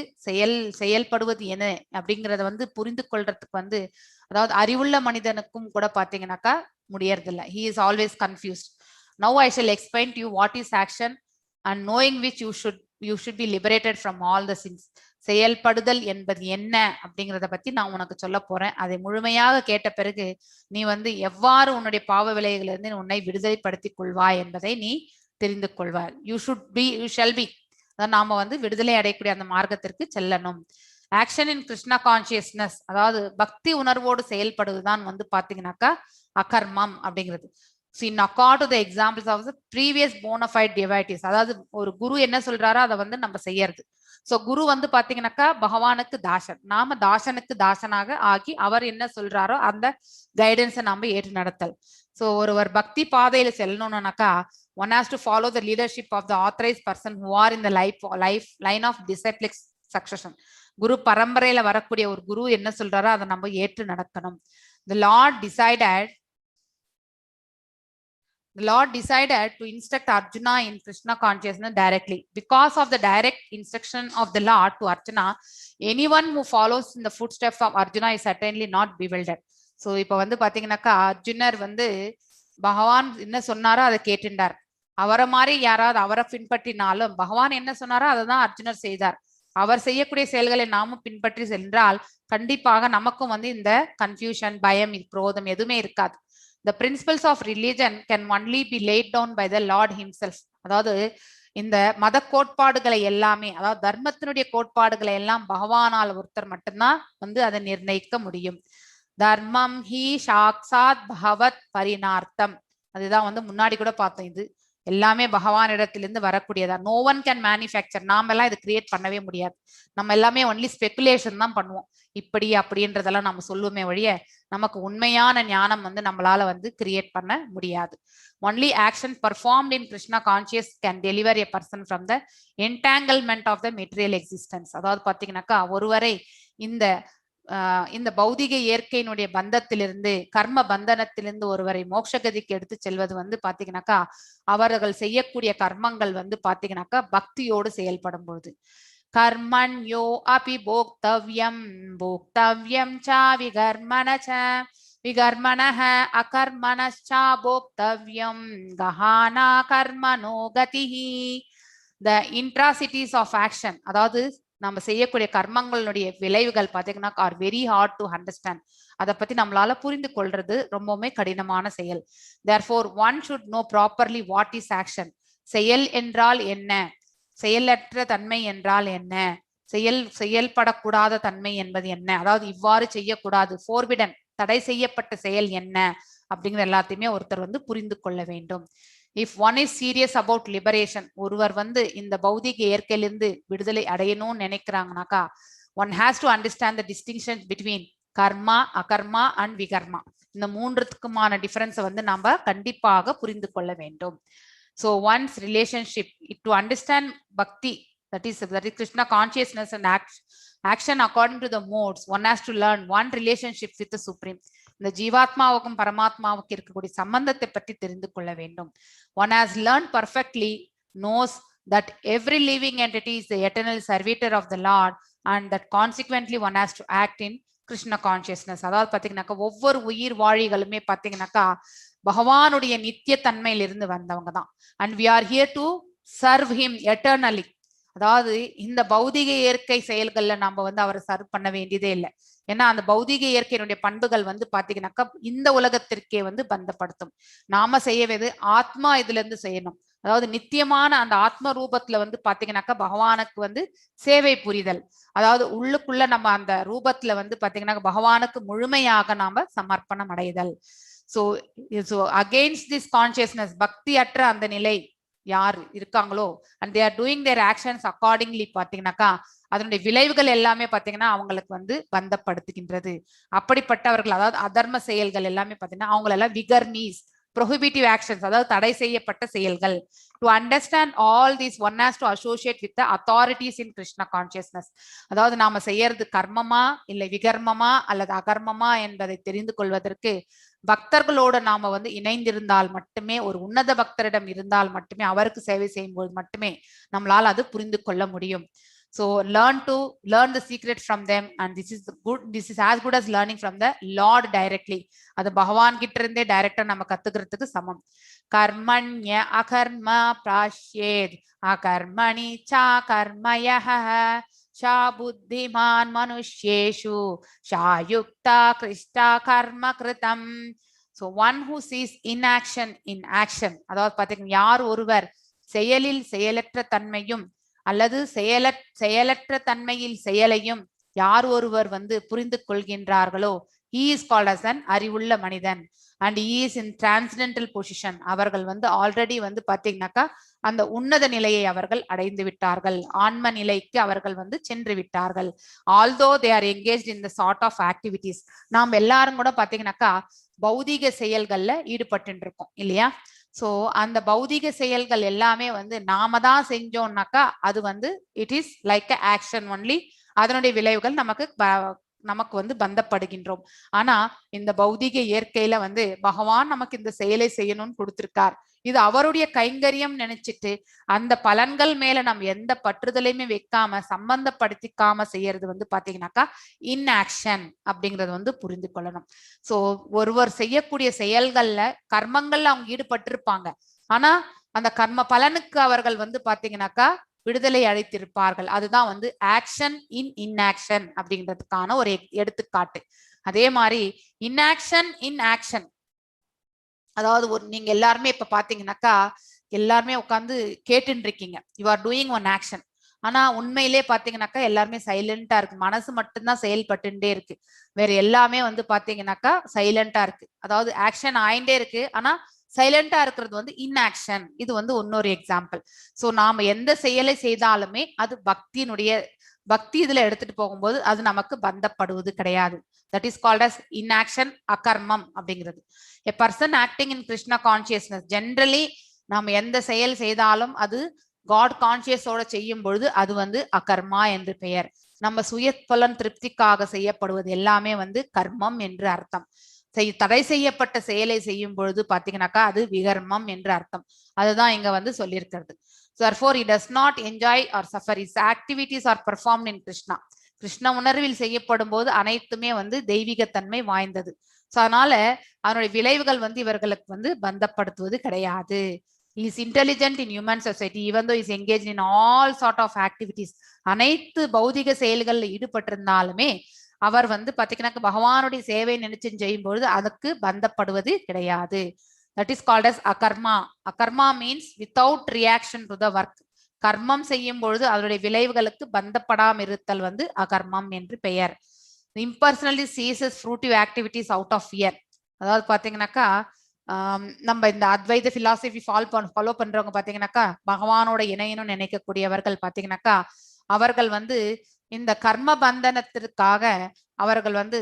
செயல்படுவது என்ன அப்படிங்கறத வந்து புரிந்து கொள்றதுக்கு வந்து, அதாவது அறிவுள்ள மனிதனுக்கும் கூட பாத்தீங்கன்னாக்கா முடியறதில்ல. He is always confused. Now I shall explain to you what is action and knowing which you should be liberated from all the sins. செயல்படுதல் என்பது என்ன அப்படிங்கறத பத்தி நான் உனக்கு சொல்ல போறேன். அதை முழுமையாக கேட்ட பிறகு நீ வந்து எவ்வாறு உன்னுடைய பாவ விளைகளிலிருந்து உன்னை விடுதலைப்படுத்திக் கொள்வாய் என்பதை நீ தெரிந்து கொள்வாய். you shall be, நாம வந்து விடுதலை அடையக்கூடிய அந்த மார்க்கத்திற்கு செல்லணும். ஆக்ஷன் இன் கிருஷ்ணா கான்சியஸ்னஸ், அதாவது பக்தி உணர்வோடு செயல்படுவதுதான் வந்து பாத்தீங்கன்னாக்கா அகர்மம் அப்படிங்கிறது. in accord to the examples of the previous bona fide devotees, அதாவது ஒரு குரு என்ன சொல்றாரோ அதை வந்து நம்ம செய்யறது. சோ குரு வந்து பாத்தீங்கன்னாக்கா பகவானுக்கு தாசன், நாம தாசனுக்கு தாசனாக ஆகி அவர் என்ன சொல்றாரோ அந்த கைடன்ஸை நாம ஏற்று நடத்தல். சோ ஒருவர் பக்தி பாதையில செல்லணும்னாக்கா one has to follow the leadership of the authorized person who are in the life line of disciplic succession. குரு பரம்பரையில வரக்கூடிய ஒரு குரு என்ன சொல்றாரோ அதை நம்ம ஏற்று நடக்கணும். The Lord decided to instruct Arjuna in Krishna consciousness directly. Because of the direct instruction of the Lord to Arjuna, anyone who follows in the footsteps of Arjuna is certainly not bewildered. So இப்ப வந்து பாத்தீங்கன்னாக்கா அர்ஜுனர் வந்து பகவான் என்ன சொன்னாரோ அதை கேட்டுண்டார். அவரை மாதிரி யாராவது அவரை பின்பற்றினாலும் பகவான் என்ன சொன்னாரோ அதை தான் அர்ஜுனர் செய்தார். அவர் செய்யக்கூடிய செயல்களை நாமும் பின்பற்றி சென்றால் கண்டிப்பாக நமக்கும் வந்து இந்த கன்ஃபியூஷன், பயம், குரோதம் எதுவுமே இருக்காது. The principles of religion can only be laid down by the Lord himself. அதாவது இந்த மத கோட்பாடுகளை எல்லாமே, அதாவது தர்மத்தினுடைய கோட்பாடுகளை எல்லாம் பகவானால் ஒருத்தர் மட்டும்தான் வந்து அதை நிர்ணயிக்க முடியும். தர்மம் ஹி சாக்சாத் பகவத் பரிணார்த்தம், அதுதான் வந்து முன்னாடி கூட பார்த்தோம். இது எல்லாமே பகவானிடத்திலிருந்து வரக்கூடியதா. நோ ஒன் கேன் மேனுஃபேக்சர், நாம எல்லாம் இது கிரியேட் பண்ணவே முடியாது. நம்ம எல்லாமே ஒன்லி ஸ்பெகுலேஷன் தான் பண்ணுவோம், இப்படி அப்படின்றதெல்லாம் நம்ம சொல்லுவோமே ஒழிய நமக்கு உண்மையான ஞானம் வந்து நம்மளால வந்து கிரியேட் பண்ண முடியாது. Only action performed in Krishna conscious can deliver a person from the entanglement of the material existence. அதாவது பாத்தீங்கன்னாக்கா ஒருவரை இந்த பௌதிக இயற்கையினுடைய பந்தத்திலிருந்து, கர்ம பந்தனத்திலிருந்து ஒருவரை மோட்சகதிக்கு எடுத்து செல்வது வந்து பாத்தீங்கன்னாக்கா அவர்கள் செய்யக்கூடிய கர்மங்கள் வந்து பாத்தீங்கன்னாக்கா பக்தியோடு செயல்படும் பொழுது. கர்மண்யோ அபி போக்தவ்யம் போக்தவ்யம் ச விகர்மணஹ அகர்மணச்ச போக்தவ்யம் கஹானா கர்மனோ கதிஹி. The intricacies of action, அதாவது நம்ம செய்யக்கூடிய கர்மங்களுடைய விளைவுகள் பாத்தீங்கன்னா are very hard to understand. அதை பத்தி நம்மளால புரிந்து கொள்றது ரொம்பவுமே கடினமான செயல். Therefore one should know properly what is action. செயல் என்றால் என்ன, செயலற்ற தன்மை என்றால் என்ன, செயல்படக்கூடாத தன்மை என்பது என்ன, அதாவது இவ்வாறு செய்யக்கூடாது, ஃபோர்பிடன் தடை செய்யப்பட்ட செயல் என்ன அப்படிங்கிற எல்லாத்தையுமே ஒருத்தர் வந்து புரிந்து கொள்ள வேண்டும். If one is serious about liberation, ஒருவர் வந்து இந்த பௌதிக இயற்கையிலிருந்து விடுதலை அடையணும்னு நினைக்கிறாங்கனாக்கா One has to understand the distinction between karma, akarma and vikarma. இந்த மூன்றுக்குமான டிஃபரன்ஸை வந்து நம்ம கண்டிப்பாக புரிந்து கொள்ள வேண்டும். So one's relationship to understand bhakti, that is Krishna consciousness and action according to the modes, one has to learn one relationship with the supreme. இந்த ஜீவாத்மாவுக்கும் பரமாத்மாவுக்கும் இருக்கக்கூடிய சம்பந்தத்தை பற்றி தெரிந்து கொள்ள வேண்டும். One has learned perfectly, knows that every living entity is the eternal servitor of the Lord, and that consequently one has to act in Krishna consciousness. அதாவது பாத்தீங்கன்னாக்கா ஒவ்வொரு உயிர் வாழிகளுமே பாத்தீங்கன்னாக்கா பகவானுடைய நித்திய தன்மையிலிருந்து வந்தவங்க தான். And we are here to serve him eternally. அதாவது இந்த பௌதிக இயற்கை செயல்கள்ல நம்ம வந்து அவரை சர்வ் பண்ண வேண்டியதே இல்லை. ஏன்னா அந்த பௌதிக இயற்கையினுடைய பண்புகள் வந்து பாத்தீங்கன்னாக்கா இந்த உலகத்திற்கே வந்து பந்தப்படுத்தும். நாம செய்யவது ஆத்மா இதுல இருந்து செய்யணும். அதாவது நித்தியமான அந்த ஆத்ம ரூபத்துல வந்து பாத்தீங்கன்னாக்கா பகவானுக்கு வந்து சேவை புரிதல். அதாவது உள்ளுக்குள்ள நம்ம அந்த ரூபத்துல வந்து பாத்தீங்கன்னா பகவானுக்கு முழுமையாக நாம சமர்ப்பணம் அடைதல். So against this consciousness, பக்தி அற்ற அந்த நிலை யார் இருக்காங்களோ and they are doing their actions accordingly பாத்தீங்கன்னாக்கா அதனுடைய விளைவுகள் எல்லாமே பாத்தீங்கன்னா அவங்களுக்கு வந்து பந்தப்படுத்துகின்றது. அப்படிப்பட்டவர்கள், அதாவது அதர்ம செயல்கள் எல்லாமே பாத்தீங்கன்னா அவங்களெல்லாம் விகர்மீஸ், prohibitive actions, அதாவது தடை செய்யப்பட்ட செயல்கள். To understand all these, one has to associate with the authorities in Krishna consciousness. அதாவது நாம செய்யறது கர்மமா இல்லை விகர்மமா அல்லது அகர்மமா என்பதை தெரிந்து கொள்வதற்கு பக்தர்களோட நாம வந்து இணைந்திருந்தால் மட்டுமே, ஒரு உன்னத பக்தரிடம் இருந்தால் மட்டுமே, அவருக்கு சேவை செய்யும் போது மட்டுமே நம்மளால் அது புரிந்து கொள்ள முடியும். So learn the secret from them, and this is as good as learning from the Lord directly. அது பகவான் கிட்ட இருந்தே டைரக்டா நம்ம கத்துக்கிறதுக்கு சமம். கர்மண்ய அகர்ம பிராஷ்யேத் அகர்மணி சா கர்மயஹ ஷா புத்திமான் மனுஷ்யேஷு ஷா யுக்தா கிருஷ்டா கர்ம கிருதம். So one who sees inaction in action, அதாவது பாத்தீங்கன்னா யார் ஒருவர் செயலில் செயலற்ற தன்மையும் அல்லது செயலற்ற தன்மையில் செயலையும் யார் ஒருவர் வந்து புரிந்து கொள்கின்றார்களோ, he is called as an அறிவுள்ள மனிதன், and he is in transcendental position. அவர்கள் வந்து ஆல்ரெடி வந்து பாத்தீங்கன்னாக்கா அந்த உன்னத நிலையை அவர்கள் அடைந்து விட்டார்கள், ஆன்ம நிலைக்கு அவர்கள் வந்து சென்று விட்டார்கள். although they are engaged in the sort of activities, நாம் எல்லாரும் கூட பாத்தீங்கன்னாக்கா பௌதிக செயல்கள்ல ஈடுபட்டு இருக்கோம் இல்லையா? சோ அந்த பௌதிக செயல்கள் எல்லாமே வந்து நாம தான் செஞ்சோம்னாக்கா அது வந்து it is like a action only. அதனுடைய விளைவுகள் நமக்கு வந்து பந்தப்படுகின்றோம். ஆனா இந்த பௌதிக இயற்கையில வந்து பகவான் நமக்கு இந்த செயலை செய்யணும்னு கொடுத்திருக்கார். இது அவருடைய கைங்கரியம் நினைச்சிட்டு அந்த பலன்கள் மேல நம்ம எந்த பற்றுதலையுமே வைக்காம சம்பந்தப்படுத்திக்காம செய்யறது வந்து பாத்தீங்கன்னாக்கா இன்ஆக்ஷன் அப்படிங்கறது வந்து புரிந்து கொள்ளணும். சோ ஒருவர் செய்யக்கூடிய செயல்கள்ல கர்மங்கள்ல அவங்க ஈடுபட்டிருப்பாங்க, ஆனா அந்த கர்ம பலனுக்கு அவர்கள் வந்து பாத்தீங்கன்னாக்கா விடுதலை அளித்திருப்பார்கள். அதுதான் வந்து ஆக்ஷன் இன் இன்ஆக்ஷன் அப்படிங்கிறதுக்கான ஒரு எடுத்துக்காட்டு. அதே மாதிரி இன்ஆக்ஷன் இன் ஆக்ஷன், அதாவது நீங்க எல்லாருமே இப்ப பாத்தீங்கன்னாக்கா எல்லாருமே உட்காந்து கேட்டுட்டு இருக்கீங்க, you are doing one action. ஆனா உண்மையிலே பாத்தீங்கன்னாக்கா எல்லாருமே சைலண்டா இருக்கு, மனசு மட்டும்தான் செயல்பட்டுட்டே இருக்கு, வேற எல்லாமே வந்து பாத்தீங்கன்னாக்கா சைலண்டா இருக்கு. அதாவது ஆக்ஷன் ஆயிண்டே இருக்கு, ஆனா சைலண்டா இருக்கிறது வந்து இன்ஆக்ஷன். இது வந்து இன்னொரு எக்ஸாம்பிள். சோ நாம எந்த செயலை செய்தாலுமே அது பக்தி இதுல எடுத்துட்டு போகும்போது அது நமக்கு பந்தப்படுவது கிடையாது. That is called as inaction, அகர்மம் அப்படிங்கிறது. A person acting in Krishna consciousness, generally நாம எந்த செயல் செய்தாலும் அது காட் கான்சியஸோட செய்யும் பொழுது அது வந்து அகர்மா என்று பெயர். நம்ம சுய பலன் திருப்திக்காக செய்யப்படுவது எல்லாமே வந்து கர்மம் என்று அர்த்தம். தடை செய்யப்பட்ட செயலை செய்யும் பொழுது பாத்தீங்கன்னாக்கா அது விகர்மம் என்று அர்த்தம். அதுதான் இங்க வந்து சொல்லியிருக்கிறது. Therefore he does not enjoy or suffer, his activities are performed in Krishna. Krishna உணர்வில் செய்யப்படும் போது அனைத்துமே வந்து தெய்வீகத்தன்மை வாய்ந்தது. சோ அதனால அதனுடைய விளைவுகள் வந்து இவர்களுக்கு வந்து பந்தப்படுத்துவது கிடையாது. He is intelligent in human society even though he is engaged in all sort of activities. அனைத்து பௌதிக செயல்களில் ஈடுபட்டிருந்தாலுமே அவர் வந்து பாத்தீங்கன்னா பகவானுடைய சேவை நினைச்சு செய்யும் பொழுது அதுக்கு பந்தப்படுவது கிடையாது. That is called as akarma. Akarma means without reaction to the work. கர்மம் செய்யும் பொழுது அதனுடைய விளைவுகளுக்கு பந்தப்படாமல் இருத்தல் வந்து அகர்மம் என்று பெயர். Impersonally ceases fruitive activities out of fear. அதாவது பாத்தீங்கன்னாக்கா நம்ம இந்த அத்வைத பிலாசபி ஃபாலோ பண்றவங்க பாத்தீங்கன்னாக்கா பகவானோட இணையனும் நினைக்கக்கூடியவர்கள் பாத்தீங்கன்னாக்கா அவர்கள் வந்து இந்த கர்ம பந்தனத்திற்காக அவர்கள் வந்து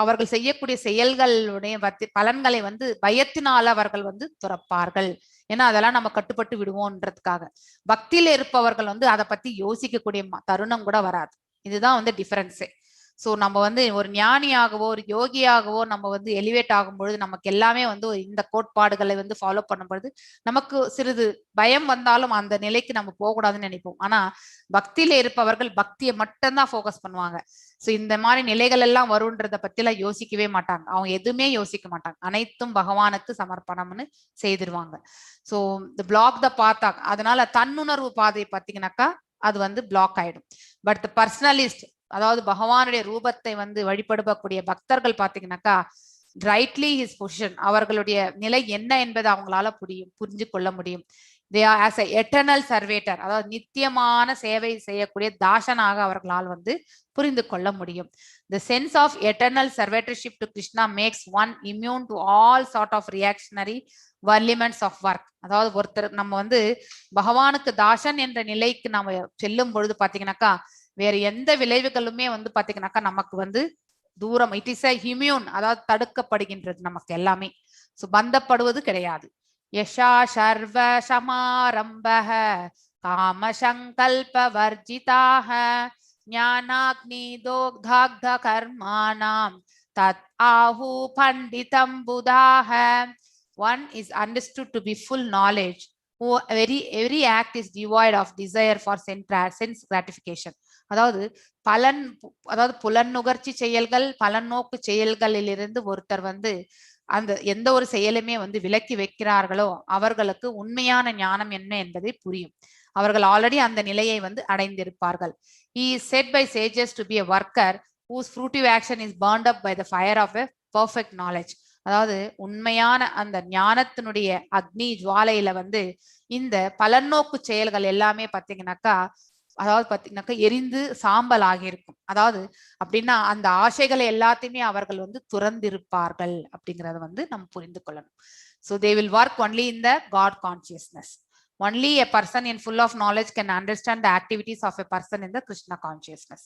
அவர்கள் செய்யக்கூடிய செயல்களுடைய பலன்களை வந்து பயத்தினால் அவர்கள் வந்து துறப்பார்கள். ஏன்னா அதெல்லாம் நம்ம கட்டுப்பட்டு விடுவோம்ன்றதுக்காக. பக்தியில இருப்பவர்கள் வந்து அதை பத்தி யோசிக்கக்கூடிய தருணம் கூட வராது. இதுதான் வந்து டிஃபரன்ஸே. ஸோ நம்ம வந்து ஒரு ஞானியாகவோ ஒரு யோகியாகவோ நம்ம வந்து எலிவேட் ஆகும் பொழுது நமக்கு எல்லாமே வந்து இந்த கோட்பாடுகளை வந்து ஃபாலோ பண்ணும் பொழுது நமக்கு சிறிது பயம் வந்தாலும் அந்த நிலைக்கு நம்ம போகக்கூடாதுன்னு நினைப்போம். ஆனா பக்தியில இருப்பவர்கள் பக்தியை மட்டும்தான் ஃபோக்கஸ் பண்ணுவாங்க. ஸோ இந்த மாதிரி நிலைகள் எல்லாம் வரும்ன்றத பத்தி எல்லாம் யோசிக்கவே மாட்டாங்க. அவங்க எதுவுமே யோசிக்க மாட்டாங்க. அனைத்தும் பகவானுக்கு சமர்ப்பணம்னு செய்திருவாங்க. ஸோ இந்த பிளாக் த பாத்தா, அதனால தன்னுணர்வு பாதை பார்த்தீங்கன்னாக்கா அது வந்து பிளாக் ஆயிடும். பட் த பர்சனலிஸ்ட், அதாவது பகவானுடைய ரூபத்தை வந்து வழிபடக்கூடிய பக்தர்கள் பாத்தீங்கன்னாக்கா ரைட்லி ஹிஸ் பொசிஷன், அவர்களுடைய நிலை என்ன என்பதை அவங்களால புரிஞ்சு கொள்ள முடியும். They are as a eternal servitor, அதாவது நித்தியமான சேவை செய்யக்கூடிய தாசனாக அவர்களால் வந்து புரிந்து கொள்ள முடியும். The sense of eternal servitorship to Krishna makes one immune to all sort of reactionary virulence of work. அதாவது ஒருத்தர் நம்ம வந்து பகவானுக்கு தாசன் என்ற நிலைக்கு நம்ம செல்லும் பொழுது பாத்தீங்கன்னாக்கா வேற எந்த விளைவுகளுமே வந்து பாத்தீங்கன்னாக்கா நமக்கு வந்து தூரம், இட் இஸ் அ இம்யூன், அதாவது தடுக்கப்படுகின்றது நமக்கு எல்லாமே. சோ பந்தப்படுவது கிடையாது. யஷா சர்வ சமாரம்பஹ காம சங்கல்ப வர்ஜிதாஹ ஞானாக்னி தோக்தாக்த கர்மாணாம் தத் ஆஹு பண்டிதம் புதாஹ. One is understood to be full knowledge, who every act is devoid of desire for sense gratification. அதாவது புலன் நுகர்ச்சி செயல்கள், பலன் நோக்கு செயல்களிலிருந்து ஒருத்தர் வந்து அந்த எந்த ஒரு செயலுமே வந்து விலக்கி வைக்கிறார்களோ அவர்களுக்கு உண்மையான ஞானம் என்ன என்பதை புரியும். அவர்கள் ஆல்ரெடி அந்த நிலையை வந்து அடைந்திருப்பார்கள். He is said by sages to be a worker whose fruitive action is burned up by the fire of a perfect knowledge. அதாவது உண்மையான அந்த ஞானத்தினுடைய அக்னி ஜுவாலையில வந்து இந்த பலநோக்கு செயல்கள் எல்லாமே பாத்தீங்கன்னாக்கா எரிந்து சாம்பல் ஆகியிருக்கும். அதாவது அப்படின்னா அந்த ஆசைகளை எல்லாத்தையுமே அவர்கள் வந்து துறந்திருப்பார்கள் அப்படிங்கறத வந்து நம்ம புரிந்து கொள்ளணும். So they will work only in the God consciousness. Only a person in full of knowledge can understand the activities of a person in the Krishna consciousness.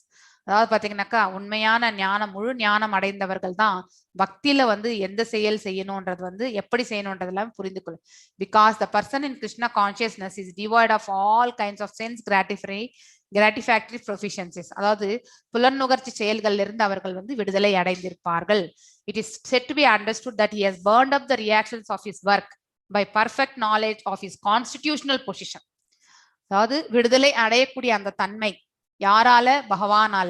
அதாவது பாத்தீங்கன்னாக்கா உண்மையான ஞானம், முழு ஞானம் அடைந்தவர்கள் தான் பக்தியில வந்து எந்த செயல் செய்யணும்ன்றது வந்து எப்படி செய்யணும்ன்றதெல்லாம் புரிந்து கொள்ளும். Because the person in Krishna consciousness is devoid of all kinds of sense gratifactory proficiencies. அதாவது புலன் நுகர்ச்சி செயல்கள்ல இருந்து அவர்கள் வந்து விடுதலை அடைந்திருப்பார்கள். It is said to be understood that he has burned up the reactions of his work by perfect knowledge of his constitutional position. அதாவது விடுதலை அடையக்கூடிய அந்த தன்மை யாரால? பகவானால.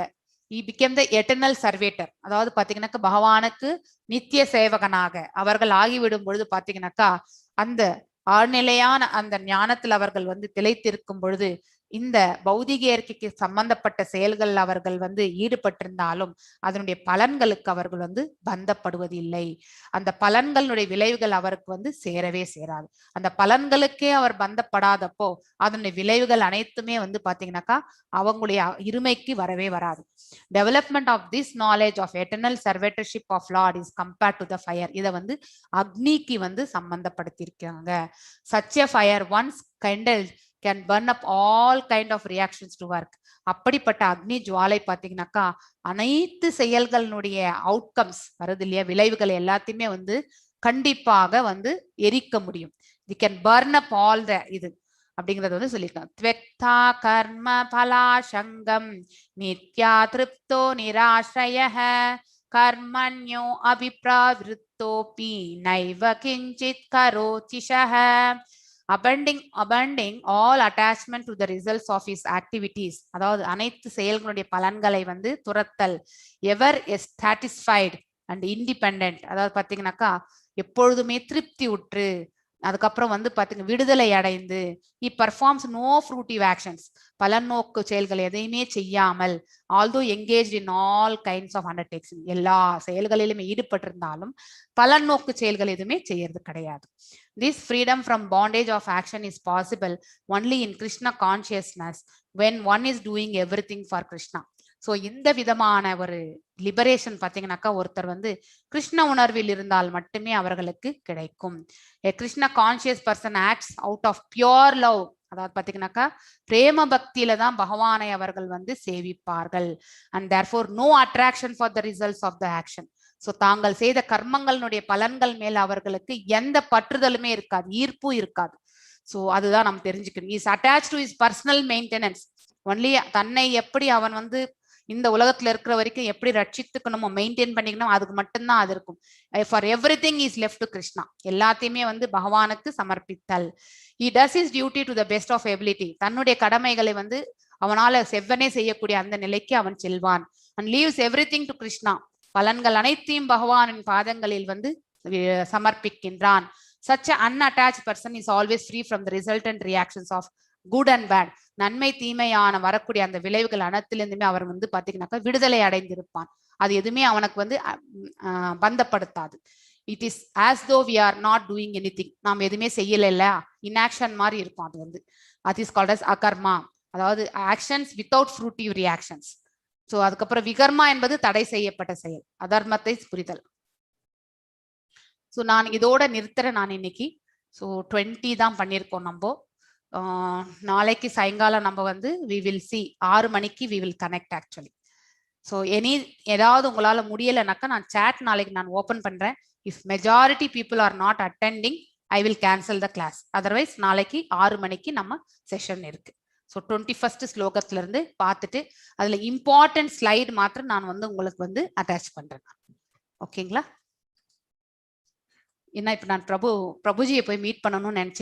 He became the eternal servator. அதாவது பாத்தீங்கன்னாக்கா பகவானுக்கு நித்திய சேவகனாக அவர்கள் ஆகிவிடும் பொழுது பாத்தீங்கன்னாக்கா அந்த ஆழ்நிலையான அந்த ஞானத்தில் அவர்கள் வந்து திளைத்திருக்கும் பொழுது இந்த பௌதிக இயற்கைக்கு சம்பந்தப்பட்ட செயல்கள் அவர்கள் வந்து ஈடுபட்டிருந்தாலும் அதனுடைய பலன்களுக்கு அவர்கள் வந்து பந்தப்படுவது இல்லை. அந்த பலன்களுடைய விளைவுகள் அவருக்கு வந்து சேரவே சேராது. அந்த பலன்களுக்கே அவர் பந்தப்படாதப்போ அதனுடைய விளைவுகள் அனைத்துமே வந்து பாத்தீங்கன்னாக்கா அவங்களுடைய இருமைக்கு வரவே வராது. Development of this knowledge of eternal servitorship of lord is compared to the fire. இதை வந்து அக்னிக்கு வந்து சம்பந்தப்படுத்தியிருக்காங்க. Such a fire once kindled can burn up all kind of reactions to work. அப்படிப்பட்ட அக்னி ஜுவாலை பாத்தீங்கன்னாக்கா அனைத்து செயல்களுடைய அவுட்கம்ஸ் வருது இல்லையா, விளைவுகள் எல்லாத்தையுமே வந்து கண்டிப்பாக வந்து எரிக்க முடியும். The can burn up all the இது அப்படிங்கறது வந்து சொல்லியிருக்காங்க. த்வக்தா கர்ம பலாசங்கம் நித்யா திருப்தோ நிராஸ்ரயஹ கர்மண்யோ அபிப்ராவிருத்தோபி நைவ கிஞ்சித் கரோதிஷஹ. abandoning all attachment to the results of his activities. அதாவது அனைத்து செயல்களுடைய பலன்களை வந்து துரத்தல். ever satisfied and independent, அதாவது பாத்தீங்கன்னாக்கா எப்பொழுதுமே திருப்தி உற்று அதுக்கப்புறம் வந்து பாத்தீங்க விடுதலை அடைந்து he performs no fruitive actions, பலநோக்கு செயல்கள் எதையுமே செய்யாமல், although engaged in all kinds of undertakings, எல்லா செயல்களிலுமே ஈடுபட்டிருந்தாலும் பலநோக்கு செயல்கள் எதுவுமே செய்யறது கிடையாது. This freedom from bondage of action is possible only in Krishna consciousness when one is doing everything for Krishna. So இந்த விதமான ஒரு லிபரேஷன் பாத்தீங்கன்னாக்கா ஒருத்தர் வந்து கிருஷ்ண உணர்வில் இருந்தால் மட்டுமே அவர்களுக்கு கிடைக்கும். A Krishna conscious person acts out of pure love அதாவது பாத்தீங்கன்னாக்கா பிரேம பக்தியில தான் பகவானை அவர்கள் வந்து சேவிப்பார்கள். And therefore no attraction for the results of the action. So தாங்கள் செய்த கர்மங்களுடைய பலன்கள் மேல அவர்களுக்கு எந்த பற்றுதலுமே இருக்காது, ஈர்ப்பும் இருக்காது. ஸோ அதுதான் நம்ம தெரிஞ்சுக்கணும். Is attach to is personal maintenance only. தன்னை எப்படி அவன் வந்து இந்த உலகத்துல இருக்கிற வரைக்கும் எப்படி ரட்சித்துக்கணுமோ மெயின்டைன் பண்ணிக்கணும், அதுக்கு மட்டும்தான் அது இருக்கும். For every thing is left to Krishna. எல்லாத்தையுமே வந்து பகவானுக்கு சமர்ப்பித்தல். he does his duty to the best of ability. தன்னுடைய கடமைகளை வந்து அவனால செவ்வனே செய்யக்கூடிய அந்த நிலைக்கு அவன் செல்வான். and leaves everything to Krishna. பலன்கள் அனைத்தையும் பகவானின் பாதங்களில் வந்து சமர்ப்பிக்கின்றான். such an unattached person is always free from the resultant reactions of good and bad. நன்மை தீமையான வரக்கூடிய அந்த விளைவுகள் அனைத்திலிருந்துமே அவர் வந்து பாத்தீங்கன்னாக்கா விடுதலை அடைந்திருப்பான். அது எதுவுமே அவனுக்கு வந்து பந்தப்படுத்தாது. It is as though we are not doing anything. நாம் எதுவுமே செய்யல, இன்ஆக்ஷன் மாதிரி இருக்கும். அது வந்து அது இஸ் கால்ட் அஸ் அகர்மா, அதாவது actions without fruitive reactions. So அதுக்கப்புறம் விகர்மா என்பது தடை செய்யப்பட்ட செயல், அதர்மத்தை புரிதல். ஸோ நான் இதோட நிறுத்துறேன் நான் இன்னைக்கு. ஸோ 20 தான் பண்ணியிருக்கோம் நம்ம. நாளைக்கு சாயங்காலம் நம்ம வந்து வி வில் சி 6 மணிக்கு we will connect actually. So ஏதாவது உங்களால முடியலைனாக்கா நான் சேட் நாளைக்கு நான் ஓப்பன் பண்றேன். If majority people are not attending I will cancel the class. Otherwise நாளைக்கு 6 மணிக்கு நம்ம செஷன் இருக்கு. ஸோ 21st ஸ்லோகத்துல இருந்து பார்த்துட்டு அதுல இம்பார்ட்டன்ட் ஸ்லைடு மாத்திரம் நான் வந்து உங்களுக்கு வந்து அட்டாச் பண்றேன். ஓகேங்களா? ஏன்னா இப்ப நான் பிரபுஜியை போய் மீட் பண்ணணும்னு நினைச்சு